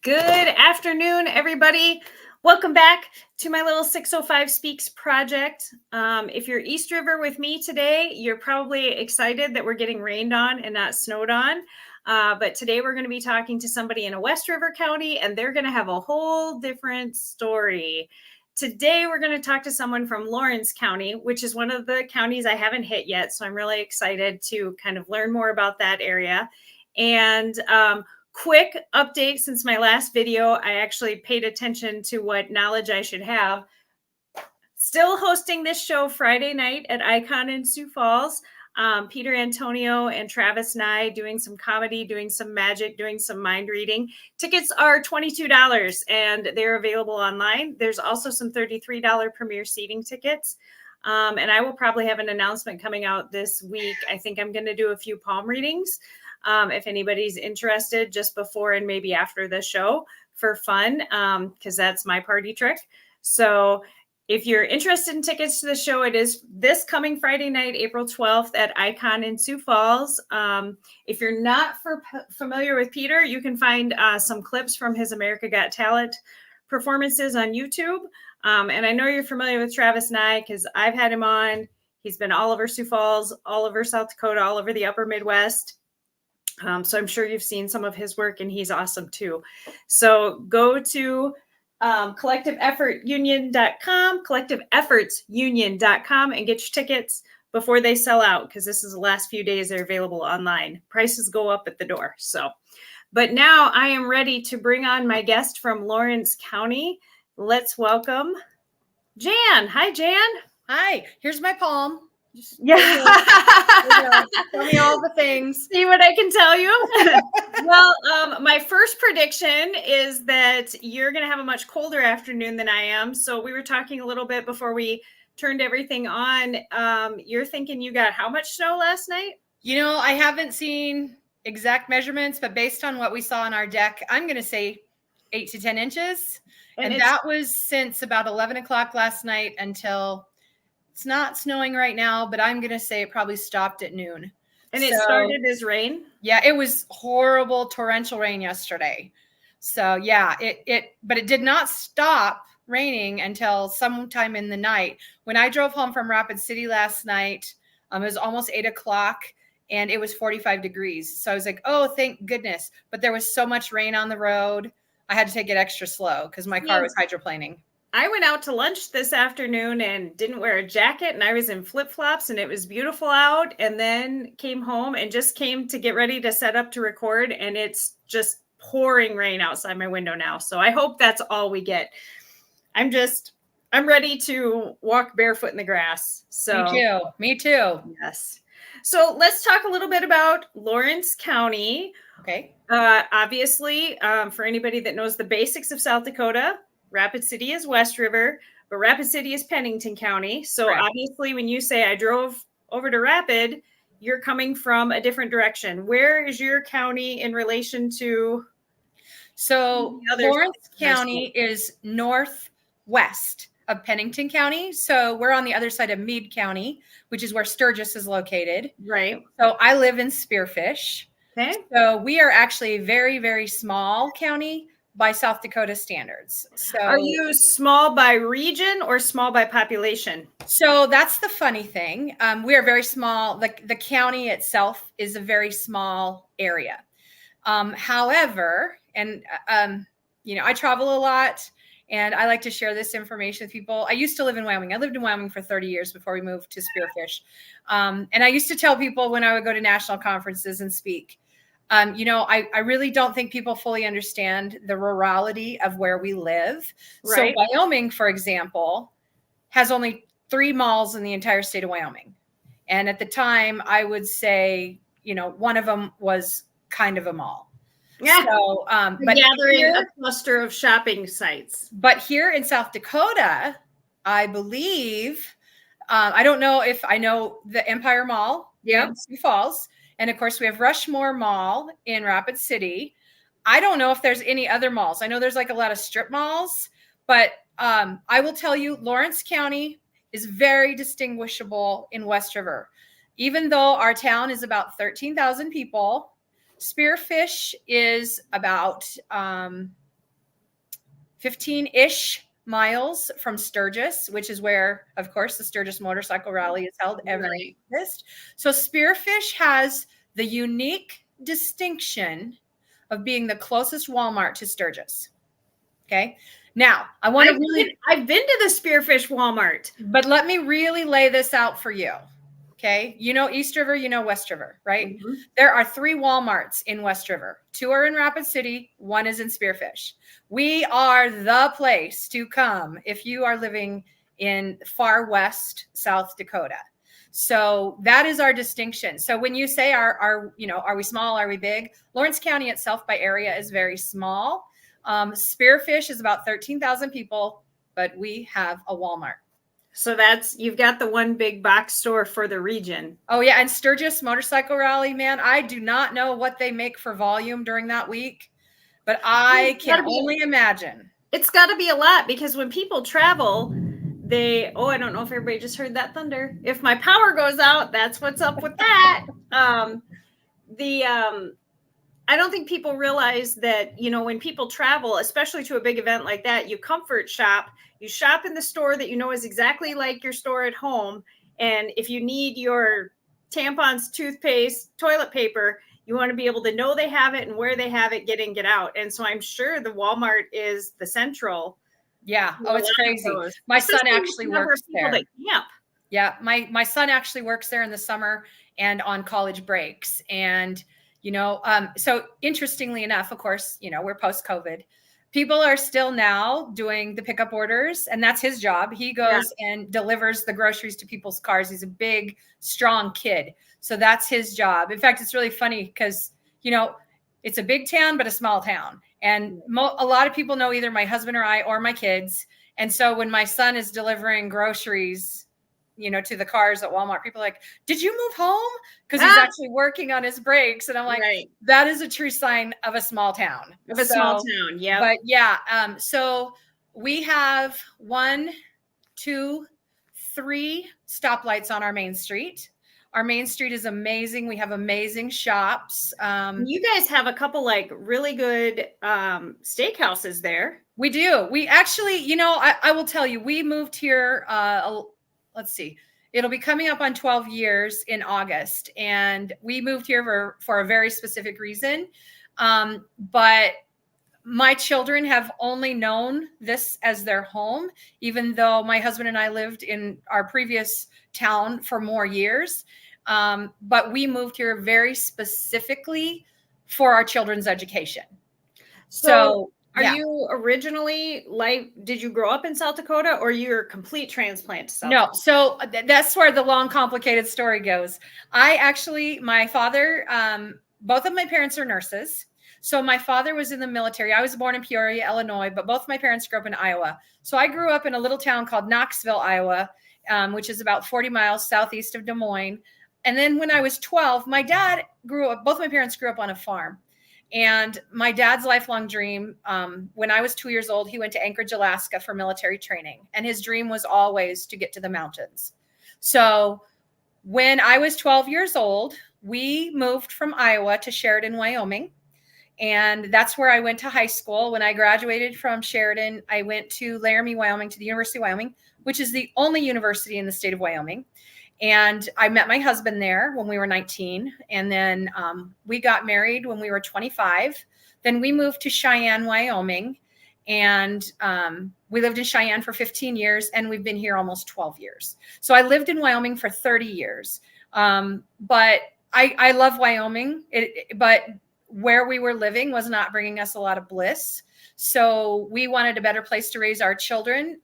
Good afternoon, everybody. Welcome back to my little 605 Speaks project. If you're East River with me today, you're probably excited that we're getting rained on and not snowed on. But today we're going to be talking to somebody in a West River County, and they're going to have a whole different story. Today, we're going to talk to someone from Lawrence County, which is one of the counties I haven't hit yet. So I'm really excited to kind of learn more about that area. And quick update, since my last video, I actually paid attention to what knowledge I should have. Still hosting this show Friday night at Icon in Sioux Falls. Peter Antonio and Travis Nye doing some comedy, doing some magic, doing some mind reading. Tickets are $22 and they're available online. There's also some $33 premier seating tickets. And I will probably have an announcement coming out this week. I think I'm going to do a few palm readings. If anybody's interested, just before and maybe after the show for fun, because that's my party trick. So if you're interested in tickets to the show, it is this coming Friday night, April 12th at Icon in Sioux Falls. If you're not familiar with Peter, you can find some clips from his America Got Talent performances on YouTube. And I know you're familiar with Travis Nye because I've had him on. He's been all over Sioux Falls, all over South Dakota, all over the upper Midwest. So I'm sure you've seen some of his work, and he's awesome too. So go to collectiveeffortsunion.com and get your tickets before they sell out, because this is the last few days they're available online. Prices go up at the door. But now I am ready to bring on my guest from Lawrence County. Let's welcome Jan. Hi, Jan. Hi, here's my palm. Yeah. Tell me all the things. See what I can tell you? Well, my first prediction is that you're going to have a much colder afternoon than I am. So we were talking a little bit before we turned everything on. You're thinking you got how much snow last night? You know, I haven't seen exact measurements, but based on what we saw on our deck, I'm going to say 8 to 10 inches. And that was since about 11 o'clock last night until... It's not snowing right now, but I'm going to say it probably stopped at noon. And it started as rain? Yeah, it was horrible torrential rain yesterday. So yeah, but it did not stop raining until sometime in the night. When I drove home from Rapid City last night, it was almost 8 o'clock and it was 45 degrees. So I was like, oh, thank goodness. But there was so much rain on the road. I had to take it extra slow because my car was hydroplaning. I went out to lunch this afternoon and didn't wear a jacket, and I was in flip-flops, and it was beautiful out, and then came home and just came to get ready to set up to record, and it's just pouring rain outside my window now. So I hope that's all we get. I'm ready to walk barefoot in the grass. So Me too. Yes. So let's talk a little bit about Lawrence County. Okay. Obviously, for anybody that knows the basics of South Dakota, Rapid City is West River, but Rapid City is Pennington County. So Obviously, when you say I drove over to Rapid, you're coming from a different direction. Where is your county in relation to? So Lawrence County is northwest of Pennington County. So we're on the other side of Meade County, which is where Sturgis is located. Right. So I live in Spearfish. Okay. So we are actually a very, very small county by South Dakota standards. So are you small by region or small by population? So that's the funny thing. We are very small. The county itself is a very small area. However, I travel a lot and I like to share this information with people. I used to live in Wyoming. I lived in Wyoming for 30 years before we moved to Spearfish. And I used to tell people when I would go to national conferences and speak, I really don't think people fully understand the rurality of where we live. Right. So Wyoming, for example, has only 3 malls in the entire state of Wyoming. And at the time, I would say, one of them was kind of a mall. Yeah. So, but gathering a cluster of shopping sites. But here in South Dakota, I believe, I don't know if I know the Empire Mall in Sioux Falls. And of course, we have Rushmore Mall in Rapid City. I don't know if there's any other malls. I know there's like a lot of strip malls, but I will tell you, Lawrence County is very distinguishable in West River. Even though our town is about 13,000 people, Spearfish is about 15-ish miles from Sturgis, which is where, of course, the Sturgis Motorcycle Rally is held every August. So Spearfish has the unique distinction of being the closest Walmart to Sturgis. Okay. Now, I've been to the Spearfish Walmart, but let me really lay this out for you. Okay. You know East River, you know West River, right? Mm-hmm. There are 3 Walmarts in West River. 2 are in Rapid City. 1 is in Spearfish. We are the place to come if you are living in far west South Dakota. So that is our distinction. So when you say are we small? Are we big? Lawrence County itself by area is very small. Spearfish is about 13,000 people, but we have a Walmart. So you've got the one big box store for the region. Oh yeah. And Sturgis Motorcycle Rally, man, I do not know what they make for volume during that week, but I can only imagine. It's got to be a lot, because when people travel, I don't know if everybody just heard that thunder. If my power goes out, that's what's up with that. I don't think people realize that, when people travel, especially to a big event like that, you comfort shop. You shop in the store that you know is exactly like your store at home. And if you need your tampons, toothpaste, toilet paper, you want to be able to know they have it and where they have it, get in, get out. And so I'm sure the Walmart is the central. Yeah. Oh, it's crazy. My son actually works there. Yeah. My son actually works there in the summer and on college breaks. And so interestingly enough, of course, we're post-COVID. People are still now doing the pickup orders, and that's his job. He goes and delivers the groceries to people's cars. He's a big, strong kid. So that's his job. In fact, it's really funny because, it's a big town, but a small town. And a lot of people know either my husband or I or my kids. And so when my son is delivering groceries, to the cars at Walmart, people are like, did you move home? Because he's actually working on his brakes. And I'm like, that is a true sign of a small town. Yeah. But yeah. So we have 1, 2, 3 stoplights on our main street. Our main street is amazing. We have amazing shops. You guys have a couple really good steakhouses there. We do. We actually, I will tell you, we moved here, let's see, it'll be coming up on 12 years in August. And we moved here for a very specific reason. But my children have only known this as their home, even though my husband and I lived in our previous town for more years. But we moved here very specifically for our children's education. So are you originally did you grow up in South Dakota, or you're a complete transplant to South Dakota? No. So that's where the long, complicated story goes. My father, both of my parents are nurses. So my father was in the military. I was born in Peoria, Illinois, but both my parents grew up in Iowa. So I grew up in a little town called Knoxville, Iowa, which is about 40 miles southeast of Des Moines. And then when I was 12, both my parents grew up on a farm. And my dad's lifelong dream, when I was 2 years old, he went to Anchorage, Alaska for military training. And his dream was always to get to the mountains. So when I was 12 years old, we moved from Iowa to Sheridan, Wyoming. And that's where I went to high school. When I graduated from Sheridan, I went to Laramie, Wyoming, to the University of Wyoming, which is the only university in the state of Wyoming. And I met my husband there when we were 19. And then we got married when we were 25. Then we moved to Cheyenne, Wyoming. And we lived in Cheyenne for 15 years. And we've been here almost 12 years. So I lived in Wyoming for 30 years. But I love Wyoming. But where we were living was not bringing us a lot of bliss. So we wanted a better place to raise our children.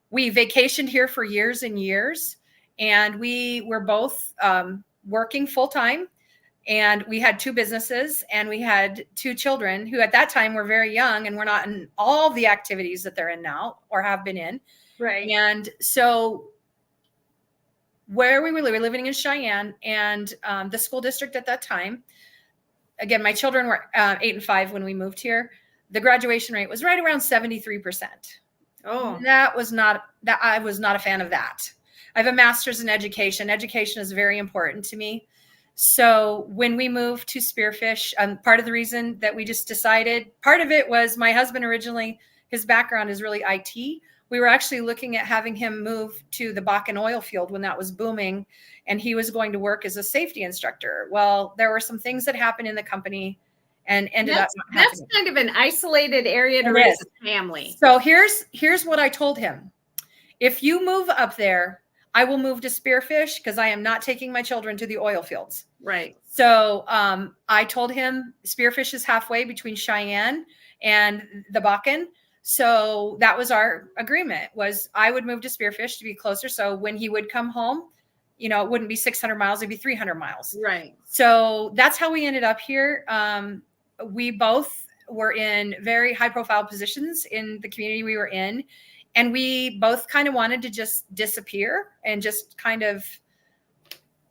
We vacationed here for years and years. And we were both working full time, and we had 2 businesses, and we had 2 children who at that time were very young and were not in all the activities that they're in now or have been in. Right. And so where we were living in Cheyenne, and the school district at that time, again, my children were 8 and 5 when we moved here. The graduation rate was right around 73%. Oh, I was not a fan of that. I have a master's in education. Education is very important to me. So when we moved to Spearfish, part of the reason that we just decided, part of it was my husband originally his background is really IT. We were actually looking at having him move to the Bakken oil field when that was booming, and he was going to work as a safety instructor. Well, there were some things that happened in the company and ended up not happening. That's kind of an isolated area to raise a family. So here's what I told him. If you move up there, I will move to Spearfish because I am not taking my children to the oil fields. Right. So I told him Spearfish is halfway between Cheyenne and the Bakken. So that was our agreement, was I would move to Spearfish to be closer. So when he would come home, it wouldn't be 600 miles, it'd be 300 miles. Right. So that's how we ended up here. We both were in very high profile positions in the community we were in. And we both kind of wanted to just disappear and just kind of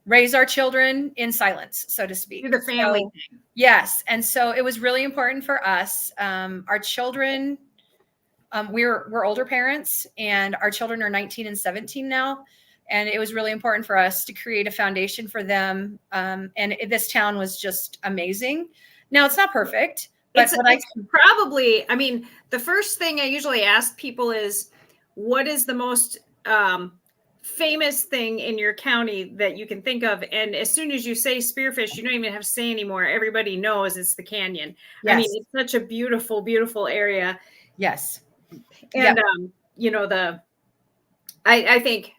raise our children in silence, so to speak. Do the family thing. Yes. And so it was really important for us. Our children, we're older parents, and our children are 19 and 17 now. And it was really important for us to create a foundation for them. And this town was just amazing. Now, it's not perfect. But it's probably, I mean, the first thing I usually ask people is, what is the most famous thing in your county that you can think of? And as soon as you say Spearfish, you don't even have to say anymore. Everybody knows it's the canyon. Yes. I mean, it's such a beautiful, beautiful area. Yes. And, I think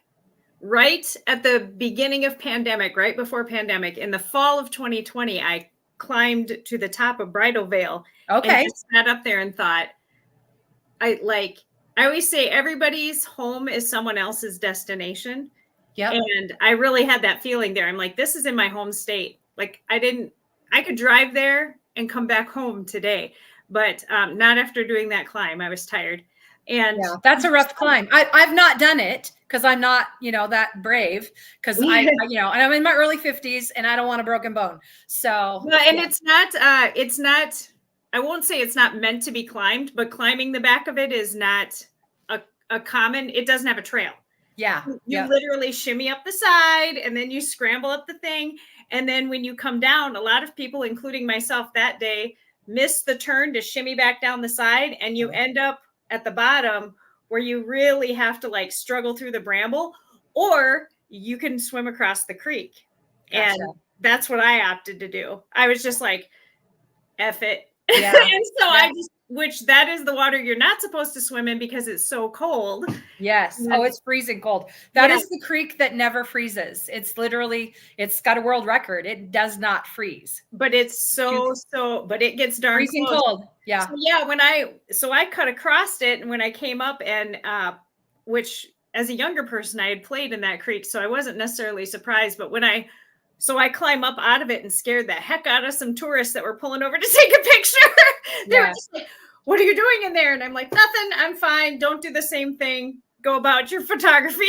right at the beginning of pandemic, right before pandemic, in the fall of 2020, I climbed to the top of Bridal Veil. Okay. And just sat up there and thought, I always say everybody's home is someone else's destination. Yeah. And I really had that feeling there. I'm like, this is in my home state. Like I could drive there and come back home today, but not after doing that climb. I was tired. And that's a rough climb. I've not done it because I'm not, that brave, because and I'm in my early 50s and I don't want a broken bone. So, and it's not, I won't say it's not meant to be climbed, but climbing the back of it is not a common, it doesn't have a trail. Yeah. You literally shimmy up the side and then you scramble up the thing. And then when you come down, a lot of people, including myself that day, miss the turn to shimmy back down the side, and you end up at the bottom where you really have to struggle through the bramble, or you can swim across the creek. Gotcha. And that's what I opted to do. I was just like, F it. Yeah. And so which that is the water you're not supposed to swim in because it's so cold. Yes. Oh, it's freezing cold. That is the creek that never freezes. It's got a world record. It does not freeze. But it's but it gets darn freezing cold. Yeah. So I cut across it, and when I came up, and which as a younger person I had played in that creek, so I wasn't necessarily surprised, but so I climb up out of it and scared the heck out of some tourists that were pulling over to take a picture. They were just like, what are you doing in there? And I'm like, nothing, I'm fine. Don't do the same thing. Go about your photography.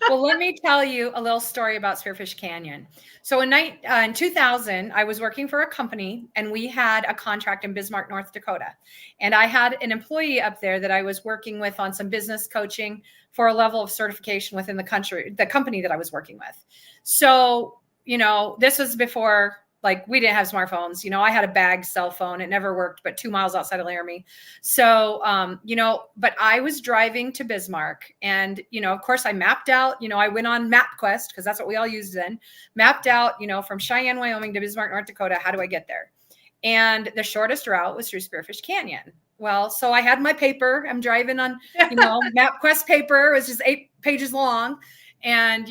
Well, let me tell you a little story about Spearfish Canyon. So in 2000, I was working for a company, and we had a contract in Bismarck, North Dakota. And I had an employee up there that I was working with on some business coaching for a level of certification within the company that I was working with. So, this was before, we didn't have smartphones. I had a bag cell phone. It never worked, but 2 miles outside of Laramie. So, but I was driving to Bismarck, and, of course I mapped out, I went on MapQuest because that's what we all used then, mapped out, from Cheyenne, Wyoming to Bismarck, North Dakota. How do I get there? And the shortest route was through Spearfish Canyon. Well, so I had my paper. I'm driving on, MapQuest paper. It was just 8 pages long. And,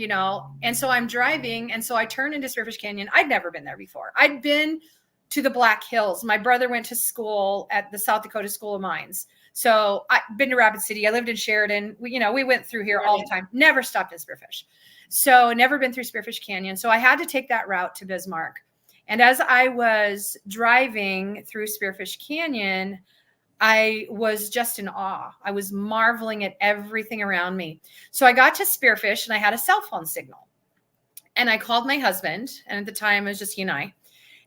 and so I'm driving. And so I turn into Spearfish Canyon. I'd never been there before. I'd been to the Black Hills. My brother went to school at the South Dakota School of Mines. So I've been to Rapid City. I lived in Sheridan. We went through here all the time. Never stopped in Spearfish. So never been through Spearfish Canyon. So I had to take that route to Bismarck. And as I was driving through Spearfish Canyon, I was just in awe. I was marveling at everything around me. So I got to Spearfish, and I had a cell phone signal. And I called my husband, and at the time it was just he and I.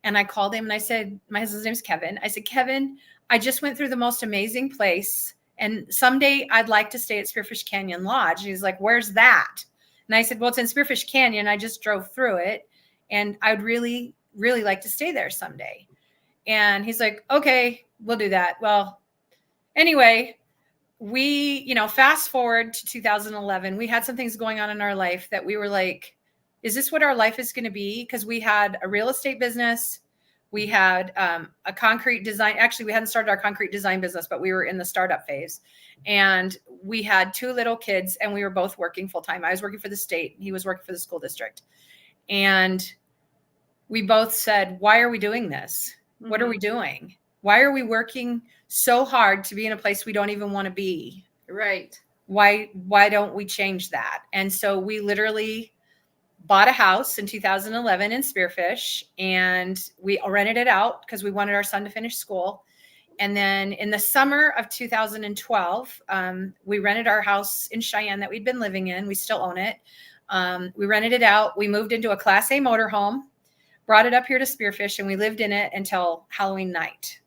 And I called him, and I said, my husband's name is Kevin. I said, Kevin, I just went through the most amazing place, and someday I'd like to stay at Spearfish Canyon Lodge. And he's like, where's that? And I said, well, it's in Spearfish Canyon. I just drove through it, and I'd really, really like to stay there someday. And he's like, okay, we'll do that. Well, anyway, we, fast forward to 2011, we had some things going on in our life that we were like, is this what our life is going to be? Because we had a real estate business. We had a concrete design. Actually, we hadn't started our concrete design business, but we were in the startup phase. And we had 2 little kids, and we were both working full time. I was working for the state. He was working for the school district. And we both said, why are we doing this? Mm-hmm. What are we doing? Why are we working so hard to be in a place we don't even want to be? Right. Why don't we change that? And so we literally bought a house in 2011 in Spearfish, and we rented it out because we wanted our son to finish school. And then in the summer of 2012, we rented our house in Cheyenne that we'd been living in. We still own it. We rented it out. We moved into a Class A motorhome, brought it up here to Spearfish, and we lived in it until Halloween night.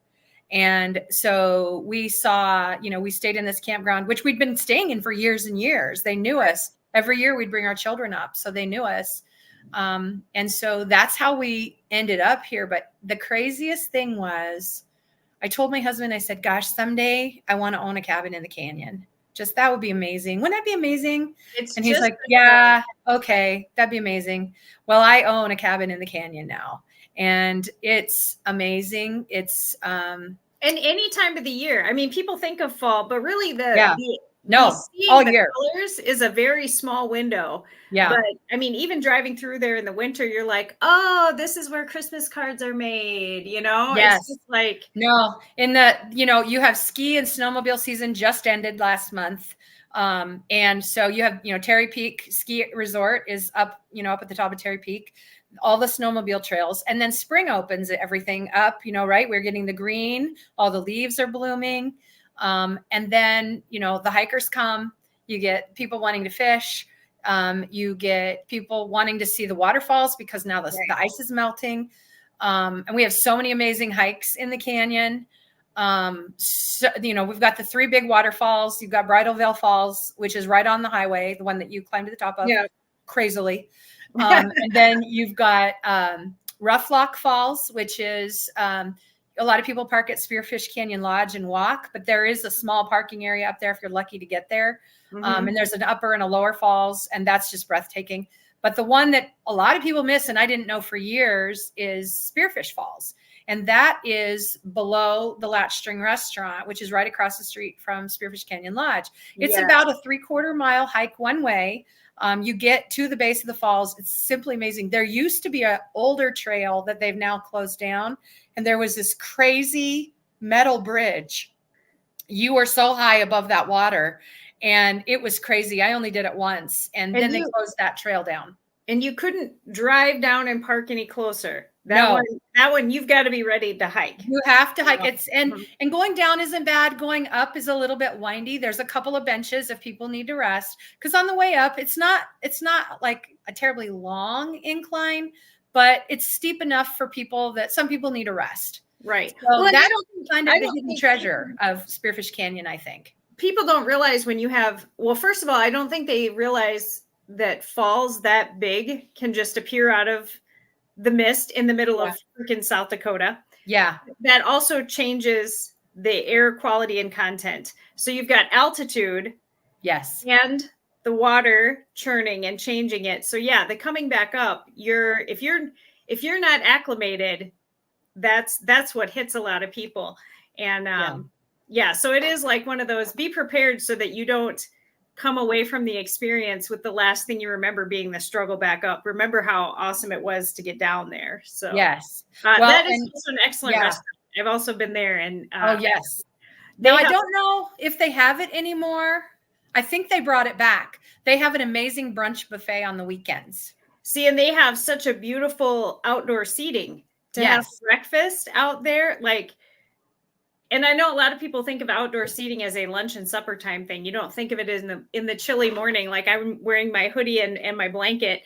And so we saw, we stayed in this campground, which we'd been staying in for years and years. They knew us. Every year we'd bring our children up, so they knew us. And so that's how we ended up here. But the craziest thing was, I told my husband, I said, gosh, someday I want to own a cabin in the canyon. Just that would be amazing. Wouldn't that be amazing? And he's like, yeah, okay, that'd be amazing. Well, I own a cabin in the canyon now, and it's amazing. It's and any time of the year. I mean, people think of fall, but really all year colors is a very small window. Yeah. But I mean, even driving through there in the winter, you're like, oh, this is where Christmas cards are made, Yes. It's just like, no, in the, you have ski and snowmobile season just ended last month. And so you have, Terry Peak Ski Resort is up, up at the top of Terry Peak, all the snowmobile trails, and then spring opens everything up, right? We're getting the green, all the leaves are blooming. And then, the hikers come, you get people wanting to fish. You get people wanting to see the waterfalls because now the ice is melting. And we have so many amazing hikes in the canyon. So, we've got the 3 big waterfalls. You've got Bridal Veil Falls, which is right on the highway, the one that you climb to the top of crazily. And then you've got, Rough Lock Falls, which is, a lot of people park at Spearfish Canyon Lodge and walk, but there is a small parking area up there if you're lucky to get there. Mm-hmm. And there's an upper and a lower falls, and that's just breathtaking. But the one that a lot of people miss, and I didn't know for years, is Spearfish Falls. And that is below the Latch String Restaurant, which is right across the street from Spearfish Canyon Lodge. It's about a 3/4 mile hike one way. You get to the base of the falls. It's simply amazing. There used to be an older trail that they've now closed down. And there was this crazy metal bridge. You were so high above that water, and it was crazy. I only did it once, and then they closed that trail down. And you couldn't drive down and park any closer. That one, you've got to be ready to hike. You have to hike. And going down isn't bad. Going up is a little bit windy. There's a couple of benches if people need to rest. Because on the way up, it's not like a terribly long incline, but it's steep enough for people that some people need a rest. Right. So that's kind of the hidden treasure of Spearfish Canyon, I think. People don't realize when you have, well, first of all, I don't think they realize that falls that big can just appear out of the mist in the middle of freaking South Dakota. Yeah. That also changes the air quality and content. So you've got altitude. Yes. And the water churning and changing it. So the coming back up, if you're not acclimated, that's what hits a lot of people. And so it is like one of those, be prepared so that you don't come away from the experience with the last thing you remember being the struggle back up. Remember how awesome it was to get down there. So yes, that is also an excellent restaurant. I've also been there, and yes. Now I don't know if they have it anymore. I think they brought it back. They have an amazing brunch buffet on the weekends. See, and they have such a beautiful outdoor seating to have breakfast out there. And I know a lot of people think of outdoor seating as a lunch and supper time thing. You don't think of it in the chilly morning, like I'm wearing my hoodie and my blanket,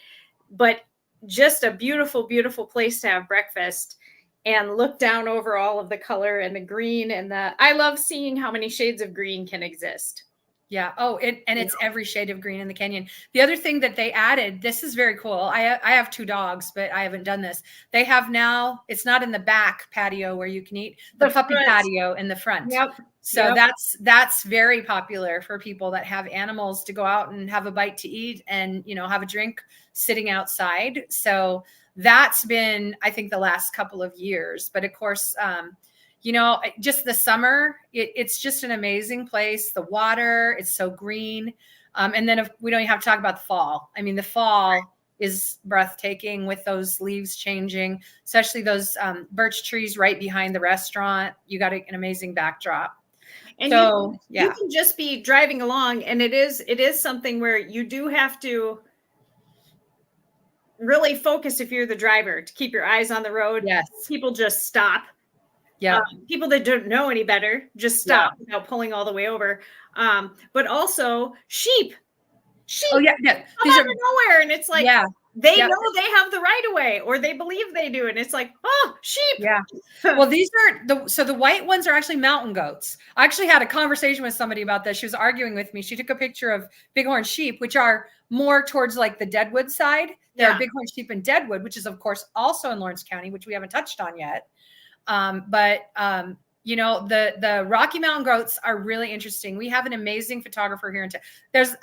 but just a beautiful, beautiful place to have breakfast and look down over all of the color and the green I love seeing how many shades of green can exist. Yeah. Oh, it's every shade of green in the canyon. The other thing that they added, this is very cool. I have 2 dogs, but I haven't done this. They have now, it's not in the back patio where you can eat, the puppy front. patio in the front. Yep. So that's very popular for people that have animals to go out and have a bite to eat and, have a drink sitting outside. So that's been, I think, the last couple of years. But of course, just the summer, it's just an amazing place. The water, it's so green. And then we don't even have to talk about the fall. I mean, the fall is breathtaking with those leaves changing, especially those birch trees right behind the restaurant. You got an amazing backdrop. And so you can just be driving along, and it is something where you do have to really focus if you're the driver to keep your eyes on the road. Yes. People just stop. Yeah. People that don't know any better just stop without pulling all the way over. But also sheep. Oh yeah. These are nowhere, and it's like they know they have the right of way, or they believe they do, and it's like, oh, sheep. Yeah. Well, these are the white ones are actually mountain goats. I actually had a conversation with somebody about this. She was arguing with me. She took a picture of bighorn sheep, which are more towards like the Deadwood side. There are bighorn sheep in Deadwood, which is of course also in Lawrence County, which we haven't touched on yet. The Rocky Mountain goats are really interesting. We have an amazing photographer here in town.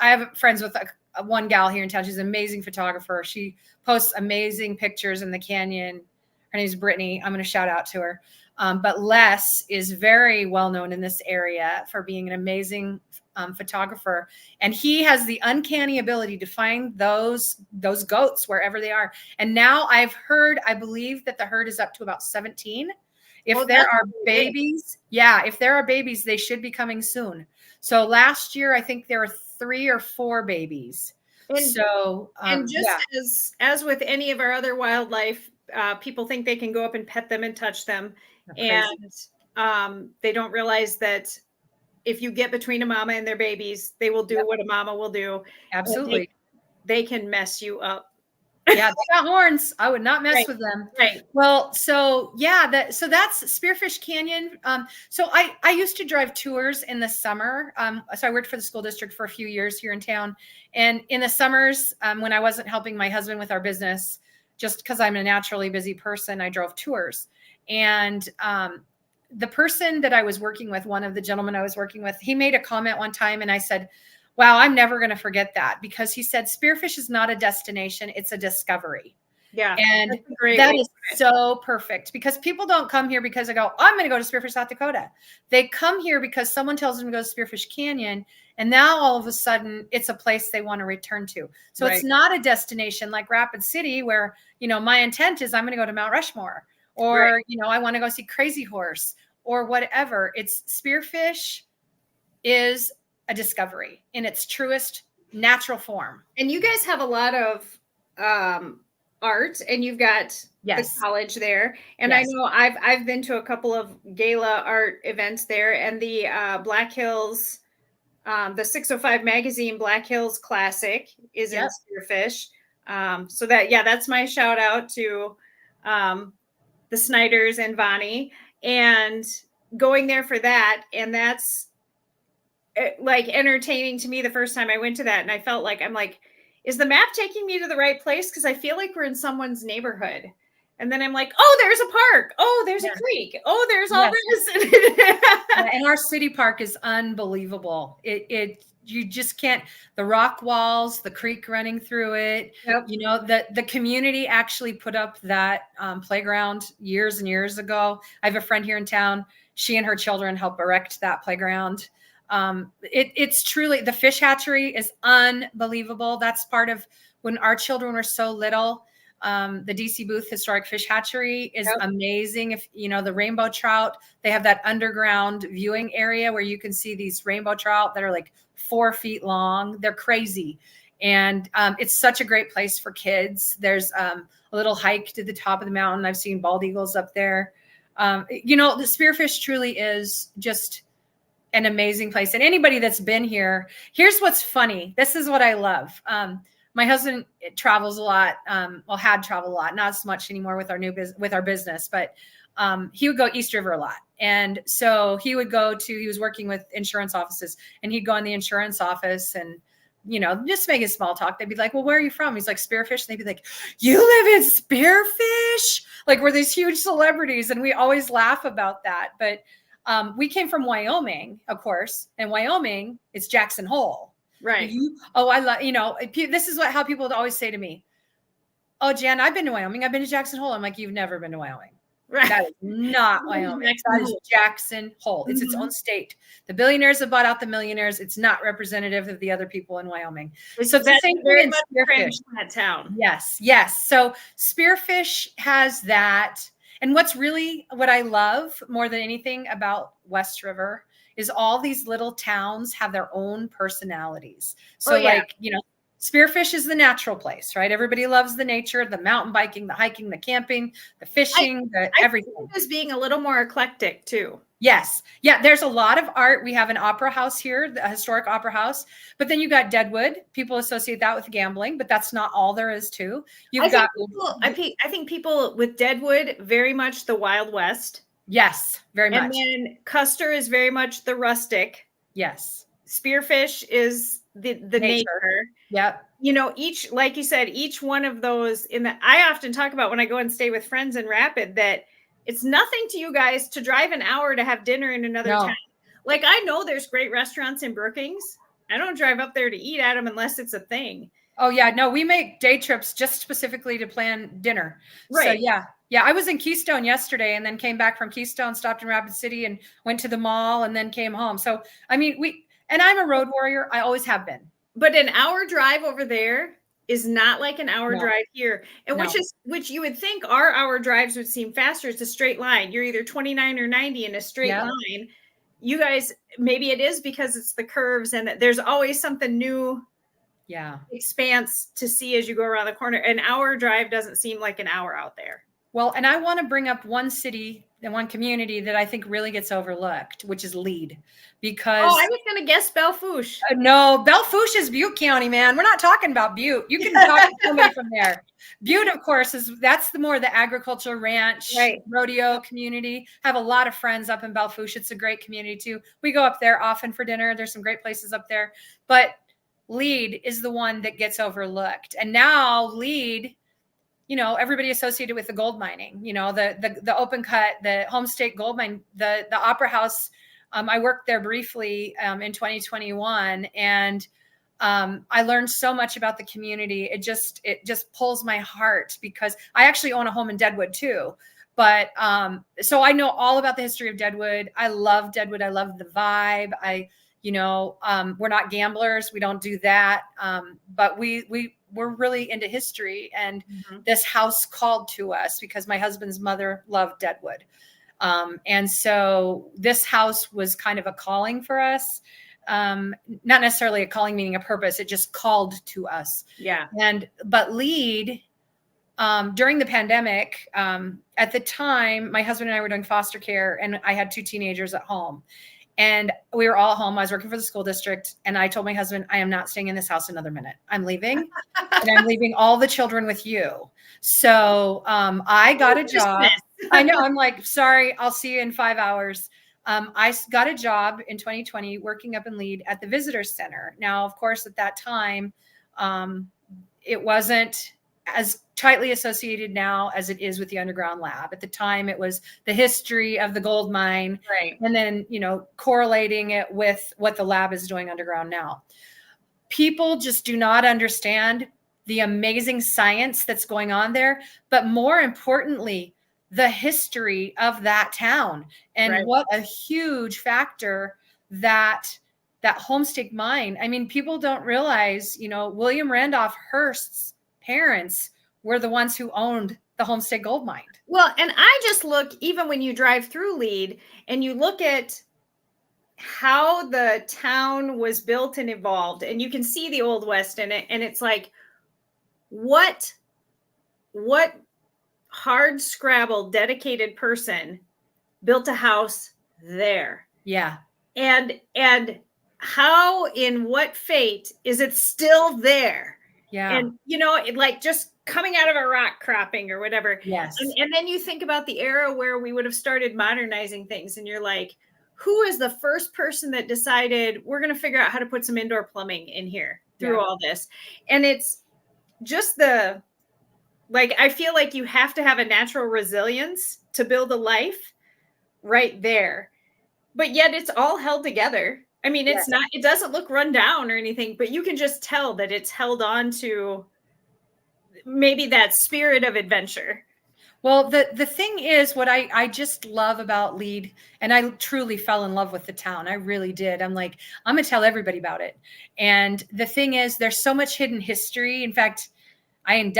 I have friends with one gal here in town. She's an amazing photographer. She posts amazing pictures in the canyon. Her name is Brittany. I'm going to shout out to her. But Les is very well known in this area for being an amazing photographer. And he has the uncanny ability to find those goats wherever they are. And now I believe that the herd is up to about 17. If there are babies, if there are babies, they should be coming soon. So last year, I think there were 3 or 4 babies. And as with any of our other wildlife, people think they can go up and pet them and touch them. And they don't realize that if you get between a mama and their babies, they will do what a mama will do. Absolutely. They can mess you up. Yeah, they got horns. I would not mess with them. Right. Well, so that's Spearfish Canyon. So I used to drive tours in the summer. So I worked for the school district for a few years here in town. And in the summers, when I wasn't helping my husband with our business, just because I'm a naturally busy person, I drove tours. And the person that I was working with, one of the gentlemen I was working with, he made a comment one time, and I said, wow, I'm never going to forget that, because he said, Spearfish is not a destination, it's a discovery. Yeah. And that is so perfect, because people don't come here because they go, I'm going to go to Spearfish, South Dakota. They come here because someone tells them to go to Spearfish Canyon. And now all of a sudden it's a place they want to return to. So it's not a destination like Rapid City where, my intent is I'm going to go to Mount Rushmore, or, I want to go see Crazy Horse or whatever. It's Spearfish is a discovery in its truest natural form. And you guys have a lot of art, and you've got the college there. And I know I've been to a couple of gala art events there, and the Black Hills, the 605 magazine Black Hills Classic is in Spearfish. So that's my shout out to the Snyders and Vonnie, and going there for that. And that's like entertaining to me the first time I went to that. And I felt like, is the map taking me to the right place? Because I feel like we're in someone's neighborhood. And then I'm like, oh, there's a park. Oh, there's a creek. Oh, there's all this. And our city park is unbelievable. You just can't, the rock walls, the creek running through it. The community actually put up that playground years and years ago. I have a friend here in town. She and her children helped erect that playground. It's truly, the fish hatchery is unbelievable. That's part of when our children were so little. The DC Booth Historic Fish Hatchery is amazing. If the rainbow trout, they have that underground viewing area where you can see these rainbow trout that are like 4 feet long. They're crazy. And it's such a great place for kids. There's a little hike to the top of the mountain. I've seen bald eagles up there. The Spearfish truly is just an amazing place. And anybody that's been here, here's what's funny. This is what I love. My husband travels a lot. Had traveled a lot, not as much anymore with our business. But he would go East River a lot. And so he was working with insurance offices, and he'd go in the insurance office and, just making small talk. They'd be like, well, where are you from? He's like, Spearfish. And they'd be like, you live in Spearfish? Like, we're these huge celebrities. And we always laugh about that. But we came from Wyoming, of course. And Wyoming, it's Jackson Hole. Right. I love, this is how people would always say to me, oh, Jan, I've been to Wyoming. I've been to Jackson Hole. I'm like, you've never been to Wyoming. Right. That is not Wyoming. That is Jackson Hole. It's its own state. The billionaires have bought out the millionaires. It's not representative of the other people in Wyoming. So it's the same very thing much in Spearfish. That town. Yes. So Spearfish has that. And what I love more than anything about West River is all these little towns have their own personalities. So Spearfish is the natural place, right? Everybody loves the nature, the mountain biking, the hiking, the camping, the fishing, everything. I think it is being a little more eclectic too. Yes. Yeah. There's a lot of art. We have an opera house here, a historic opera house, but then you got Deadwood. People associate that with gambling, but that's not all there is too. I think people with Deadwood, very much the Wild West. Yes, very much. And then Custer is very much the rustic. Yes. Spearfish is the nature. Yep. Like you said, each one of those I often talk about when I go and stay with friends in Rapid that it's nothing to you guys to drive an hour to have dinner in another town. Like, I know there's great restaurants in Brookings. I don't drive up there to eat at them unless it's a thing. Oh yeah. No, we make day trips just specifically to plan dinner. Right. So yeah. Yeah. I was in Keystone yesterday and then came back from Keystone, stopped in Rapid City and went to the mall and then came home. So, I mean, and I'm a road warrior. I always have been. But an hour drive over there is not like an hour drive here. And which you would think our hour drives would seem faster. It's a straight line. You're either 29 or 90 in a straight line. You guys, maybe it is because it's the curves and there's always something new. Yeah. Expanse to see as you go around the corner. An hour drive doesn't seem like an hour out there. Well, and I want to bring up one city and one community that I think really gets overlooked, which is Lead. Because I was going to guess Belle Fourche. No, Belle Fourche is Butte County, man. We're not talking about Butte. You can talk to somebody from there. Butte, of course, that's the agricultural ranch, rodeo community. Have a lot of friends up in Belle Fourche. It's a great community too. We go up there often for dinner. There's some great places up there. But Lead is the one that gets overlooked. And now Lead, everybody associated with the gold mining, the open cut, the Home State Gold Mine, the Opera House. I worked there briefly in 2021, and I learned so much about the community. It just pulls my heart because I actually own a home in Deadwood too. But so I know all about the history of Deadwood. I love Deadwood. I love the vibe. We're not gamblers. We don't do that. But we're really into history, and this house called to us because my husband's mother loved Deadwood. And so this house was kind of a calling for us. Not necessarily a calling meaning a purpose. It just called to us. Yeah. But Lead, during the pandemic, at the time, my husband and I were doing foster care, and I had 2 teenagers at home. And we were all home. I was working for the school district. And I told my husband, I am not staying in this house another minute. I'm leaving. And I'm leaving all the children with you. So I got a job. I know. I'm like, sorry, I'll see you in 5 hours. I got a job in 2020 working up in Lead at the visitor center. Now, of course, at that time, it wasn't as tightly associated now as it is with the underground lab. At the time, it was the history of the gold mine, right? And then, correlating it with what the lab is doing underground now. People just do not understand the amazing science that's going on there, but more importantly, the history of that town and what a huge factor that Homestake mine. I mean, people don't realize, William Randolph Hearst's parents were the ones who owned the Homestake gold mine. Well, and I just look, even when you drive through Lead and you look at how the town was built and evolved, and you can see the Old West in it, and it's like, what hard scrabble dedicated person built a house there? Yeah. And how, in what fate is it still there? Yeah. And, it just coming out of a rock cropping or whatever. Yes. And then you think about the era where we would have started modernizing things, and you're like, who is the first person that decided we're going to figure out how to put some indoor plumbing in here through all this? And it's just I feel like you have to have a natural resilience to build a life right there. But yet it's all held together. I mean, it's not, it doesn't look run down or anything, but you can just tell that it's held on to maybe that spirit of adventure. Well, the thing is, what I just love about Lead, and I truly fell in love with the town. I really did. I'm like, I'm going to tell everybody about it. And the thing is, there's so much hidden history. In fact, I'm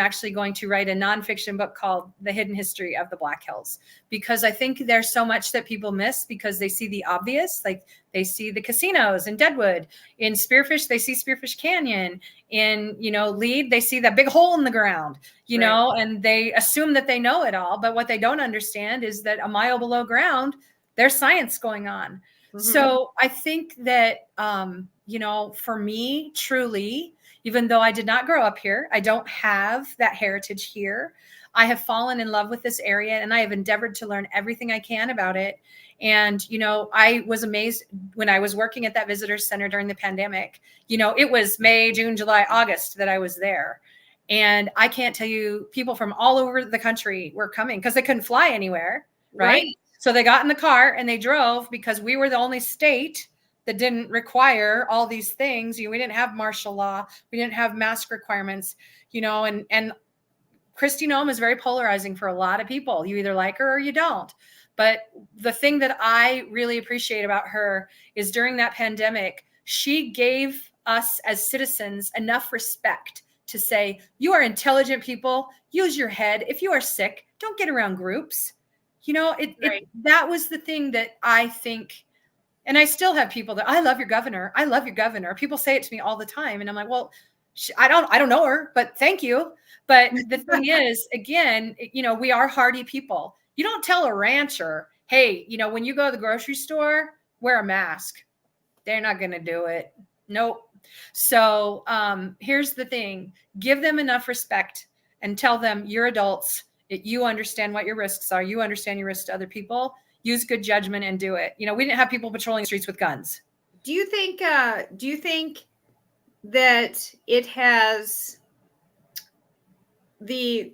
actually going to write a nonfiction book called The Hidden History of the Black Hills, because I think there's so much that people miss because they see the obvious, like they see the casinos in Deadwood. In Spearfish, they see Spearfish Canyon. In, Lead, they see that big hole in the ground, and they assume that they know it all. But what they don't understand is that a mile below ground, there's science going on. Mm-hmm. So I think that, for me, truly, even though I did not grow up here, I don't have that heritage here. I have fallen in love with this area, and I have endeavored to learn everything I can about it. And, I was amazed when I was working at that visitor center during the pandemic. It was May, June, July, August that I was there. And I can't tell you, people from all over the country were coming because they couldn't fly anywhere. Right. So they got in the car and they drove because we were the only state that didn't require all these things. We didn't have martial law. We didn't have mask requirements, and Kristi Noem is very polarizing for a lot of people. You either like her or you don't. But the thing that I really appreciate about her is during that pandemic, she gave us as citizens enough respect to say, you are intelligent people, use your head. If you are sick, don't get around groups. That was the thing that I think. And I still have people that, I love your governor. I love your governor. People say it to me all the time. And I'm like, well, I don't know her, but thank you. But the thing is, again, we are hardy people. You don't tell a rancher, hey, when you go to the grocery store, wear a mask. They're not going to do it. Nope. So here's the thing. Give them enough respect and tell them you're adults. You understand what your risks are. You understand your risks to other people. Use good judgment and do it. We didn't have people patrolling the streets with guns. Do you think that it has the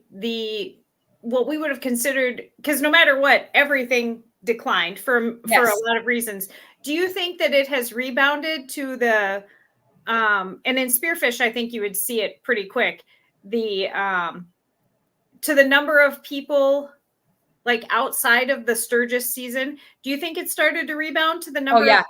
what we would have considered, because no matter what, everything declined for a lot of reasons. Do you think that it has rebounded to the and in Spearfish, I think you would see it pretty quick, the to the number of people like outside of the Sturgis season? Do you think it started to rebound to the number? Oh, yeah.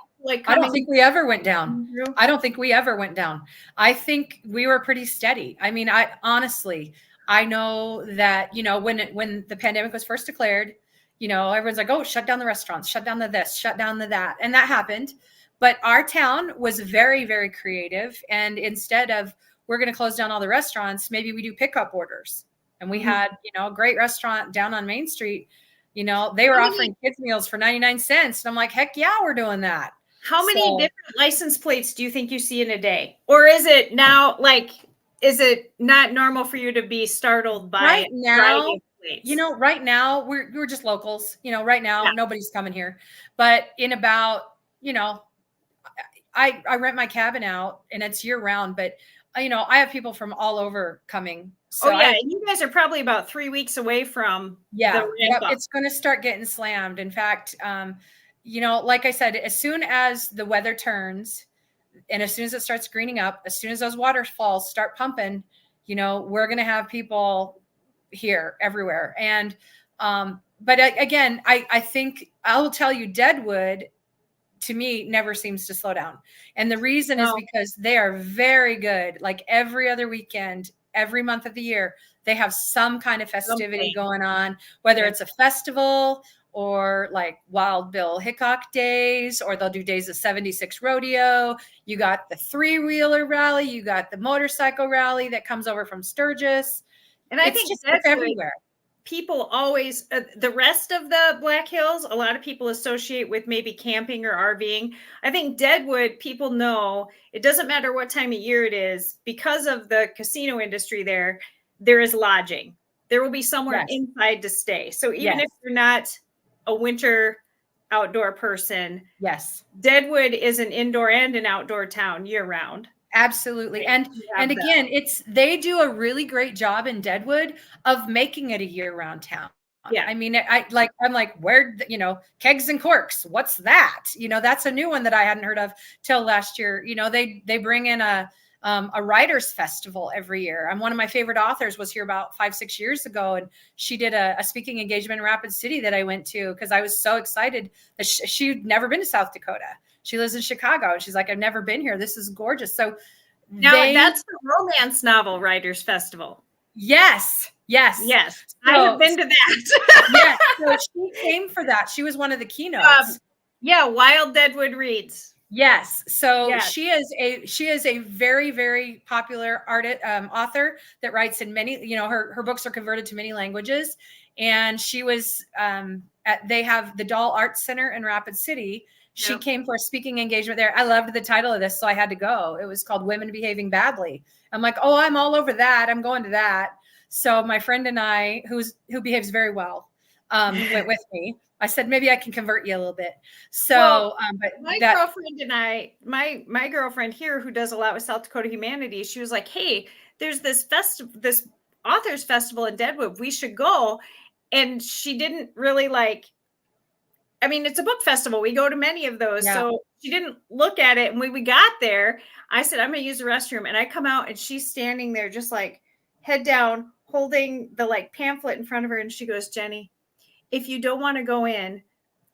I don't think we ever went down. I don't think we ever went down. I think we were pretty steady. I mean, I know that, when the pandemic was first declared, everyone's like, oh, shut down the restaurants, shut down the this, shut down the that. And that happened. But our town was very, very creative. And instead of, we're going to close down all the restaurants, maybe we do pickup orders. And we had, a great restaurant down on Main Street. They were offering kids meals for 99 cents. And I'm like, heck yeah, we're doing that. How many different license plates do you think you see in a day? Or is it now, is it not normal for you to be startled by right now? Right now we're just locals. Right now nobody's coming here. But in about, I rent my cabin out and it's year round, but I have people from all over coming. So and you guys are probably about 3 weeks away from it's going to start getting slammed. In fact, like I said, as soon as the weather turns and as soon as it starts greening up, as soon as those waterfalls start pumping, we're going to have people here everywhere. And but again, I think I will tell you, Deadwood to me never seems to slow down. And the reason is because they are very good. Like every other weekend, every month of the year, they have some kind of festivity going on, whether it's a festival or like Wild Bill Hickok days, or they'll do days of 76 rodeo. You got the 3-wheeler rally. You got the motorcycle rally that comes over from Sturgis. And I think that's everywhere. People always, the rest of the Black Hills, a lot of people associate with maybe camping or RVing. I think Deadwood, people know it doesn't matter what time of year it is, because of the casino industry there. there is lodging. There will be somewhere Yes. inside to stay. So even if Yes. you're not a winter outdoor person, Yes. Deadwood is an indoor and an outdoor town year round. Absolutely. Right. And again, they do a really great job in Deadwood of making it a year-round town. Yeah. I mean, I'm like, where, kegs and corks, what's that? That's a new one that I hadn't heard of till last year. They bring in a writers festival every year. One of my favorite authors was here about 5-6 years ago, and she did a speaking engagement in Rapid City that I went to because I was so excited that she'd never been to South Dakota. She lives in Chicago, and she's like, I've never been here. This is gorgeous. So now that's the romance novel writers festival. Yes. So, I have been to that. Yes. So she came for that. She was one of the keynotes. Wild Deadwood Reads. Yes. So she is a very, very popular author that writes in many, her books are converted to many languages. And she was they have the Doll Arts Center in Rapid City. She came for a speaking engagement there. I loved the title of this, so I had to go. It was called Women Behaving Badly. I'm like, oh, I'm all over that. I'm going to that. So my friend and I, who behaves very well, went with me. I said, maybe I can convert you a little bit. So, but my girlfriend and I, my girlfriend here, who does a lot with South Dakota Humanities, she was like, hey, there's this authors festival in Deadwood. We should go. And she didn't really it's a book festival. We go to many of those. Yeah. So she didn't look at it. And when we got there, I said, I'm going to use the restroom. And I come out and she's standing there just head down, holding the pamphlet in front of her. And she goes, Jenny, if you don't want to go in,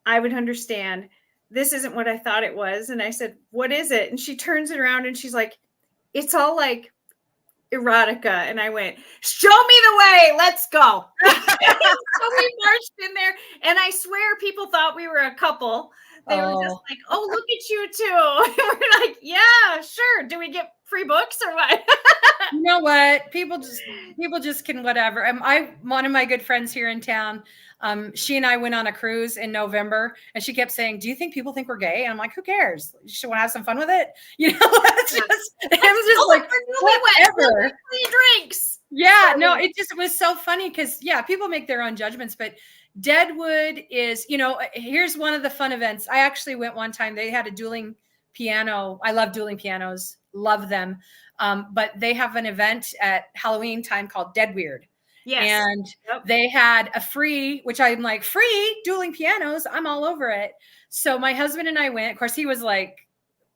I would understand. This isn't what I thought it was. And I said, what is it? And she turns it around and she's like, it's all erotica. And I went, show me the way, let's go. So we marched in there, and I swear people thought we were a couple. They were just like, oh, look at you two. And we're like, yeah, sure. Do we get free books or what? You know what? People just can whatever. One of my good friends here in town, she and I went on a cruise in November, and she kept saying, do you think people think we're gay? And I'm like, who cares? You should want to have some fun with it. It's just like, whatever. Free drinks. Yeah, no, it was so funny because, people make their own judgments, but Deadwood is, here's one of the fun events. I actually went one time. They had a dueling piano. I love dueling pianos, love them. But they have an event at Halloween time called Dead Weird. Yes. And they had a free, which I'm like, free dueling pianos. I'm all over it. So my husband and I went. Of course, he was like,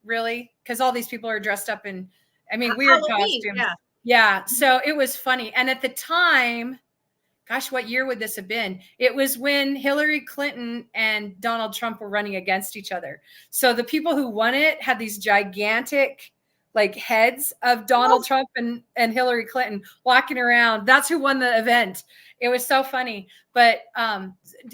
really? Because all these people are dressed up in, weird Halloween, costumes. Yeah. So it was funny. And at the time, gosh, what year would this have been? It was when Hillary Clinton and Donald Trump were running against each other. So the people who won it had these gigantic heads of Donald Trump and Hillary Clinton walking around. That's who won the event. It was so funny. But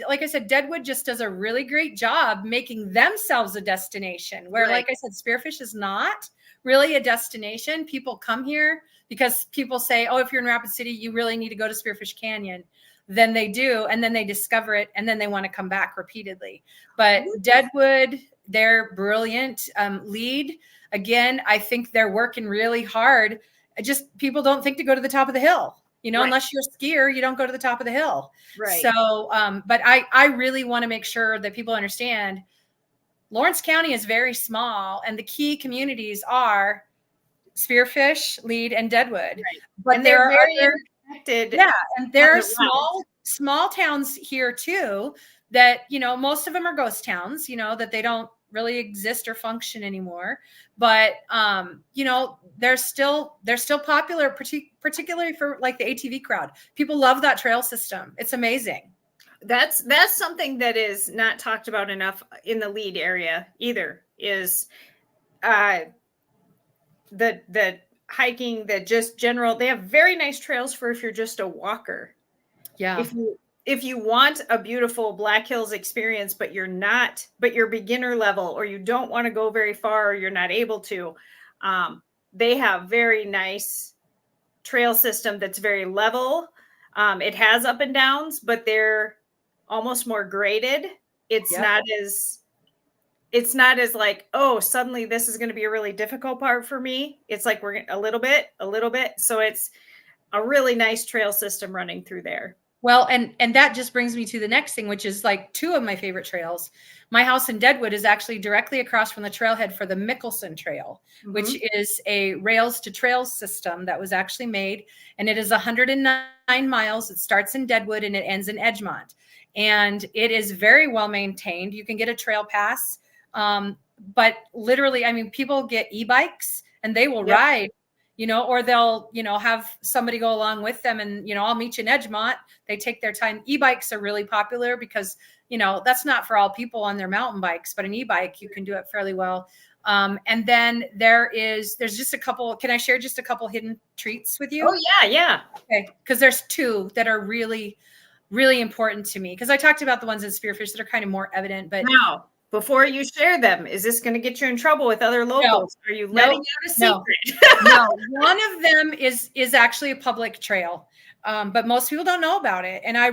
like I said, Deadwood just does a really great job making themselves a destination where, like I said, Spearfish is not really a destination. People come here because people say, oh, if you're in Rapid City, you really need to go to Spearfish Canyon. Then they do, and then they discover it, and then they want to come back repeatedly. But Deadwood, they're brilliant. Lead, again, I think they're working really hard. Just people don't think to go to the top of the hill. Unless you're a skier, you don't go to the top of the hill. Right. So, but I really want to make sure that people understand Lawrence County is very small, and the key communities are Spearfish, Lead, and Deadwood. Right. But and they're very interconnected. Yeah, and there are small towns here too that, most of them are ghost towns, that they don't really exist or function anymore. But they're still popular, particularly for the ATV crowd. People love that trail system. It's amazing. That's something that is not talked about enough in the Lead area either, is the hiking, the just general. They have very nice trails for if you're just a walker. Yeah. If you want a beautiful Black Hills experience, but you're beginner level, or you don't want to go very far, or you're not able to, they have very nice trail system that's very level. It has up and downs, but they're almost more graded. It's not as like, oh, suddenly this is going to be a really difficult part for me. It's like we're a little bit. So a really nice trail system running through there. Well, and that just brings me to the next thing, which is like two of my favorite trails. My house in Deadwood is actually directly across from the trailhead for the Mickelson Trail, which is a rails to trails system that was actually made. And it is 109 miles. It starts in Deadwood and it ends in Edgemont. And it is very well maintained. You can get a trail pass. But literally, I mean, people get e-bikes and they will ride, or they'll, have somebody go along with them and, I'll meet you in Edgemont. They take their time. E-bikes are really popular because, that's not for all people on their mountain bikes, but an e-bike, you can do it fairly well. And then there's just a couple, can I share just a couple hidden treats with you? Oh yeah. Yeah. Okay. Cause there's two that are really, really important to me. Cause I talked about the ones in Spearfish that are kind of more evident, but now, before you share them, is this going to get you in trouble with other locals? Are you letting out a secret? No, one of them is actually a public trail. But most people don't know about it. And I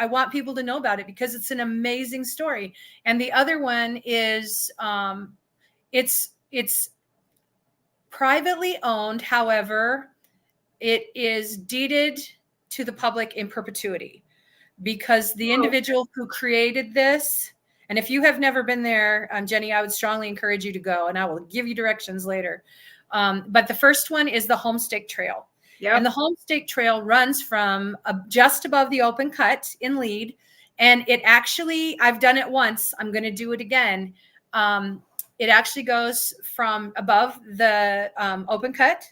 want people to know about it because it's an amazing story. And the other one is, it's privately owned. However, it is deeded to the public in perpetuity because the individual who created this, and if you have never been there, Jenny, I would strongly encourage you to go, and I will give you directions later. But the first one is the Homestake Trail. Yep. And the Homestake Trail runs from just above the open cut in Lead. And it actually, I've done it once. I'm going to do it again. It actually goes from above the open cut,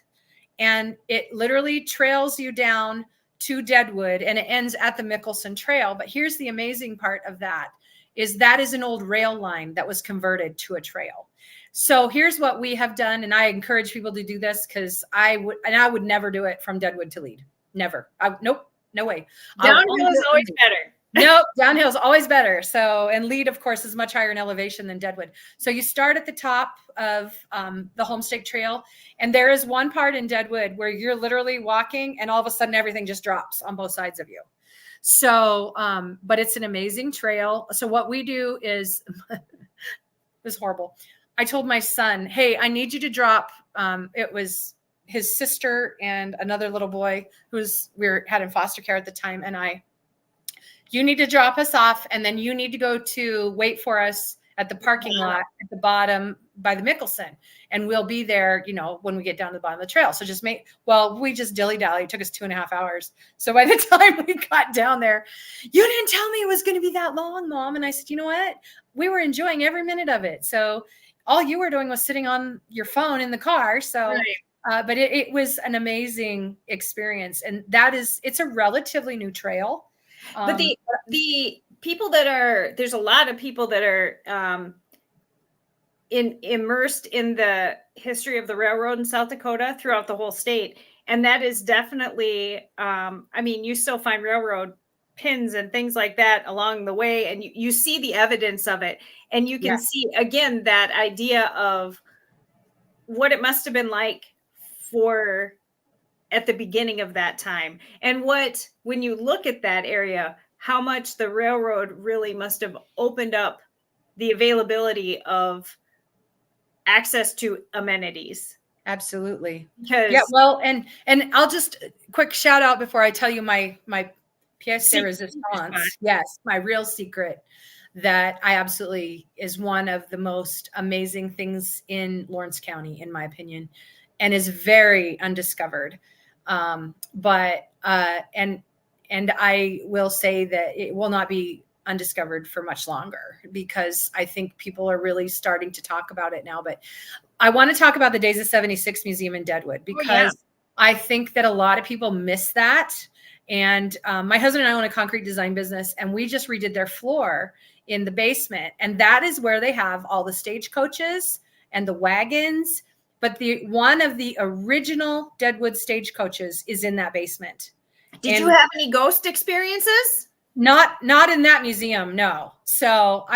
and it literally trails you down to Deadwood, and it ends at the Mickelson Trail. But here's the amazing part of that is an old rail line that was converted to a trail. So here's what we have done. And I encourage people to do this because I would never do it from Deadwood to Lead. Never. Nope. No way. Downhill is always better. Nope. Downhill is always better. So, and Lead, of course, is much higher in elevation than Deadwood. So you start at the top of the Homestake Trail. And there is one part in Deadwood where you're literally walking and all of a sudden everything just drops on both sides of you. So, but it's an amazing trail. So what we do is, it was horrible. I told my son, hey, I need you to drop, it was his sister and another little boy we had in foster care at the time. And you need to drop us off. And then you need to go to wait for us at the parking lot at the bottom by the Mickelson. And we'll be there, when we get down to the bottom of the trail. So we just dilly-dally. It took us 2.5 hours. So by the time we got down there, you didn't tell me it was going to be that long, Mom. And I said, you know what? We were enjoying every minute of it. So all you were doing was sitting on your phone in the car. So, right. But it was an amazing experience. And it's a relatively new trail. But the people there's a lot of people that are immersed in the history of the railroad in South Dakota throughout the whole state. And that is definitely, you still find railroad pins and things like that along the way. And you see the evidence of it. And you can see, again, that idea of what it must have been like at the beginning of that time. And when you look at that area, how much the railroad really must have opened up the availability of access to amenities. Absolutely. Well, and I'll just quick shout out before I tell you my pièce de résistance. Yes, my real secret that I absolutely is one of the most amazing things in Lawrence County, in my opinion, and is very undiscovered. But I will say that it will not be undiscovered for much longer because I think people are really starting to talk about it now. But I want to talk about the Days of 76 Museum in Deadwood because I think that a lot of people miss that. And my husband and I own a concrete design business, and we just redid their floor in the basement. And that is where they have all the stagecoaches and the wagons. But one of the original Deadwood stagecoaches is in that basement. Did you have any ghost experiences? Not in that museum, no. So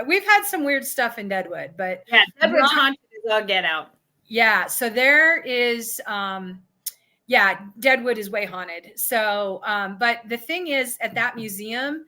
we've had some weird stuff in Deadwood, but Deadwood's haunted as all get out. Yeah, so there is Deadwood is way haunted. So but the thing is, at that museum,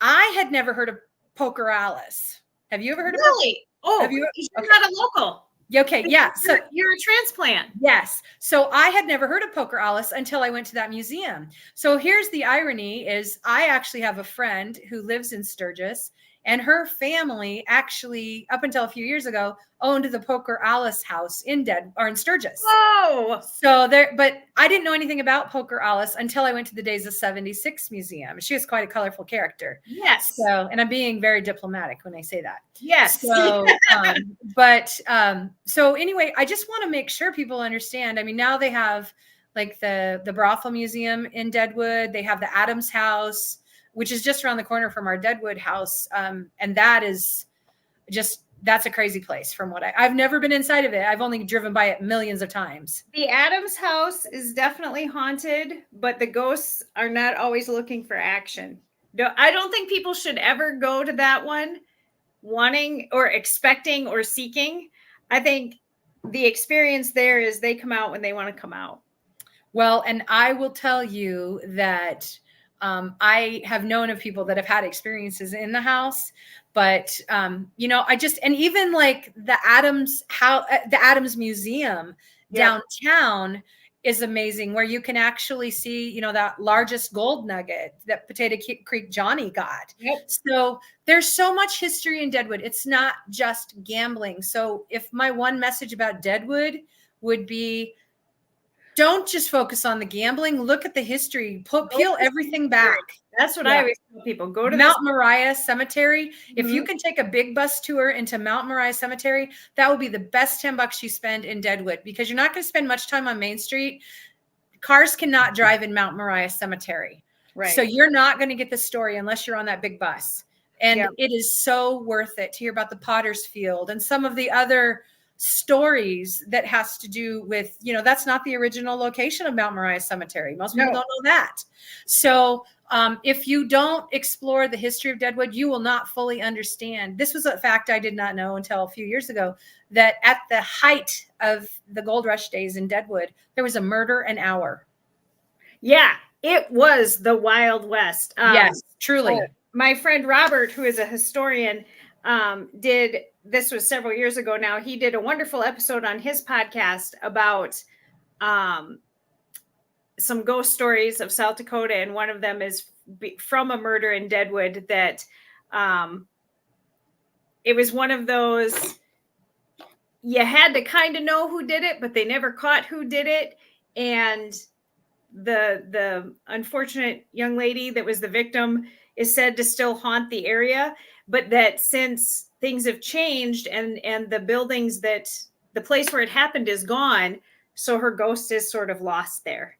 I had never heard of Poker Alice. Have you ever heard of Really? Poker? Oh, you're not a local. Okay, yeah. So you're a transplant. yes. So I had never heard of Poker Alice until I went to that museum. So here's the irony is I actually have a friend who lives in Sturgis, and her family actually, up until a few years ago, owned the Poker Alice house in Sturgis. Oh, So there, but I didn't know anything about Poker Alice until I went to the Days of 76 museum. She was quite a colorful character. yes. So, and I'm being very diplomatic when I say that. Yes. So, so anyway, I just want to make sure people understand. I mean, now they have like the brothel museum in Deadwood. They have the Adams House, which is just around the corner from our Deadwood house. And that is just, that's a crazy place from what I've never been inside of it. I've only driven by it millions of times. The Adams house is definitely haunted, but the ghosts are not always looking for action. No, I don't think people should ever go to that one wanting or expecting or seeking. I think the experience there is they come out when they want to come out. Well, and I will tell you that I have known of people that have had experiences in the house, but I just, and even like the Adams Museum downtown is amazing, where you can actually see, that largest gold nugget that Potato Creek Johnny got. Yep. So there's so much history in Deadwood. It's not just gambling. So if my one message about Deadwood would be, don't just focus on the gambling. Look at the history. Peel everything back. That's what I always tell people. Go to Mount Moriah Cemetery. Mm-hmm. If you can take a big bus tour into Mount Moriah Cemetery, that would be the best $10 you spend in Deadwood, because you're not going to spend much time on Main Street. Cars cannot drive in Mount Moriah Cemetery. Right. So you're not going to get the story unless you're on that big bus. And it is so worth it to hear about the Potter's Field and some of the other stories that has to do with, that's not the original location of Mount Moriah Cemetery. Most people don't know that. So if you don't explore the history of Deadwood, you will not fully understand. This was a fact I did not know until a few years ago, that at the height of the gold rush days in Deadwood, there was a murder an hour. Yeah, it was the Wild West. Yes, truly. My friend Robert, who is a historian, this was several years ago now. He did a wonderful episode on his podcast about some ghost stories of South Dakota. And one of them is from a murder in Deadwood that it was one of those, you had to kind of know who did it, but they never caught who did it. And the unfortunate young lady that was the victim is said to still haunt the area, but that since things have changed and the buildings that the place where it happened is gone, so her ghost is sort of lost there.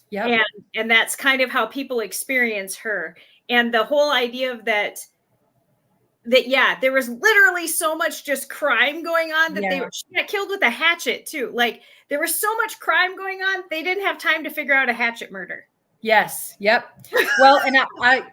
Yeah. And that's kind of how people experience her. And the whole idea of that there was literally so much just crime going on that she got killed with a hatchet too. Like there was so much crime going on, they didn't have time to figure out a hatchet murder. Yes. Yep. Well, and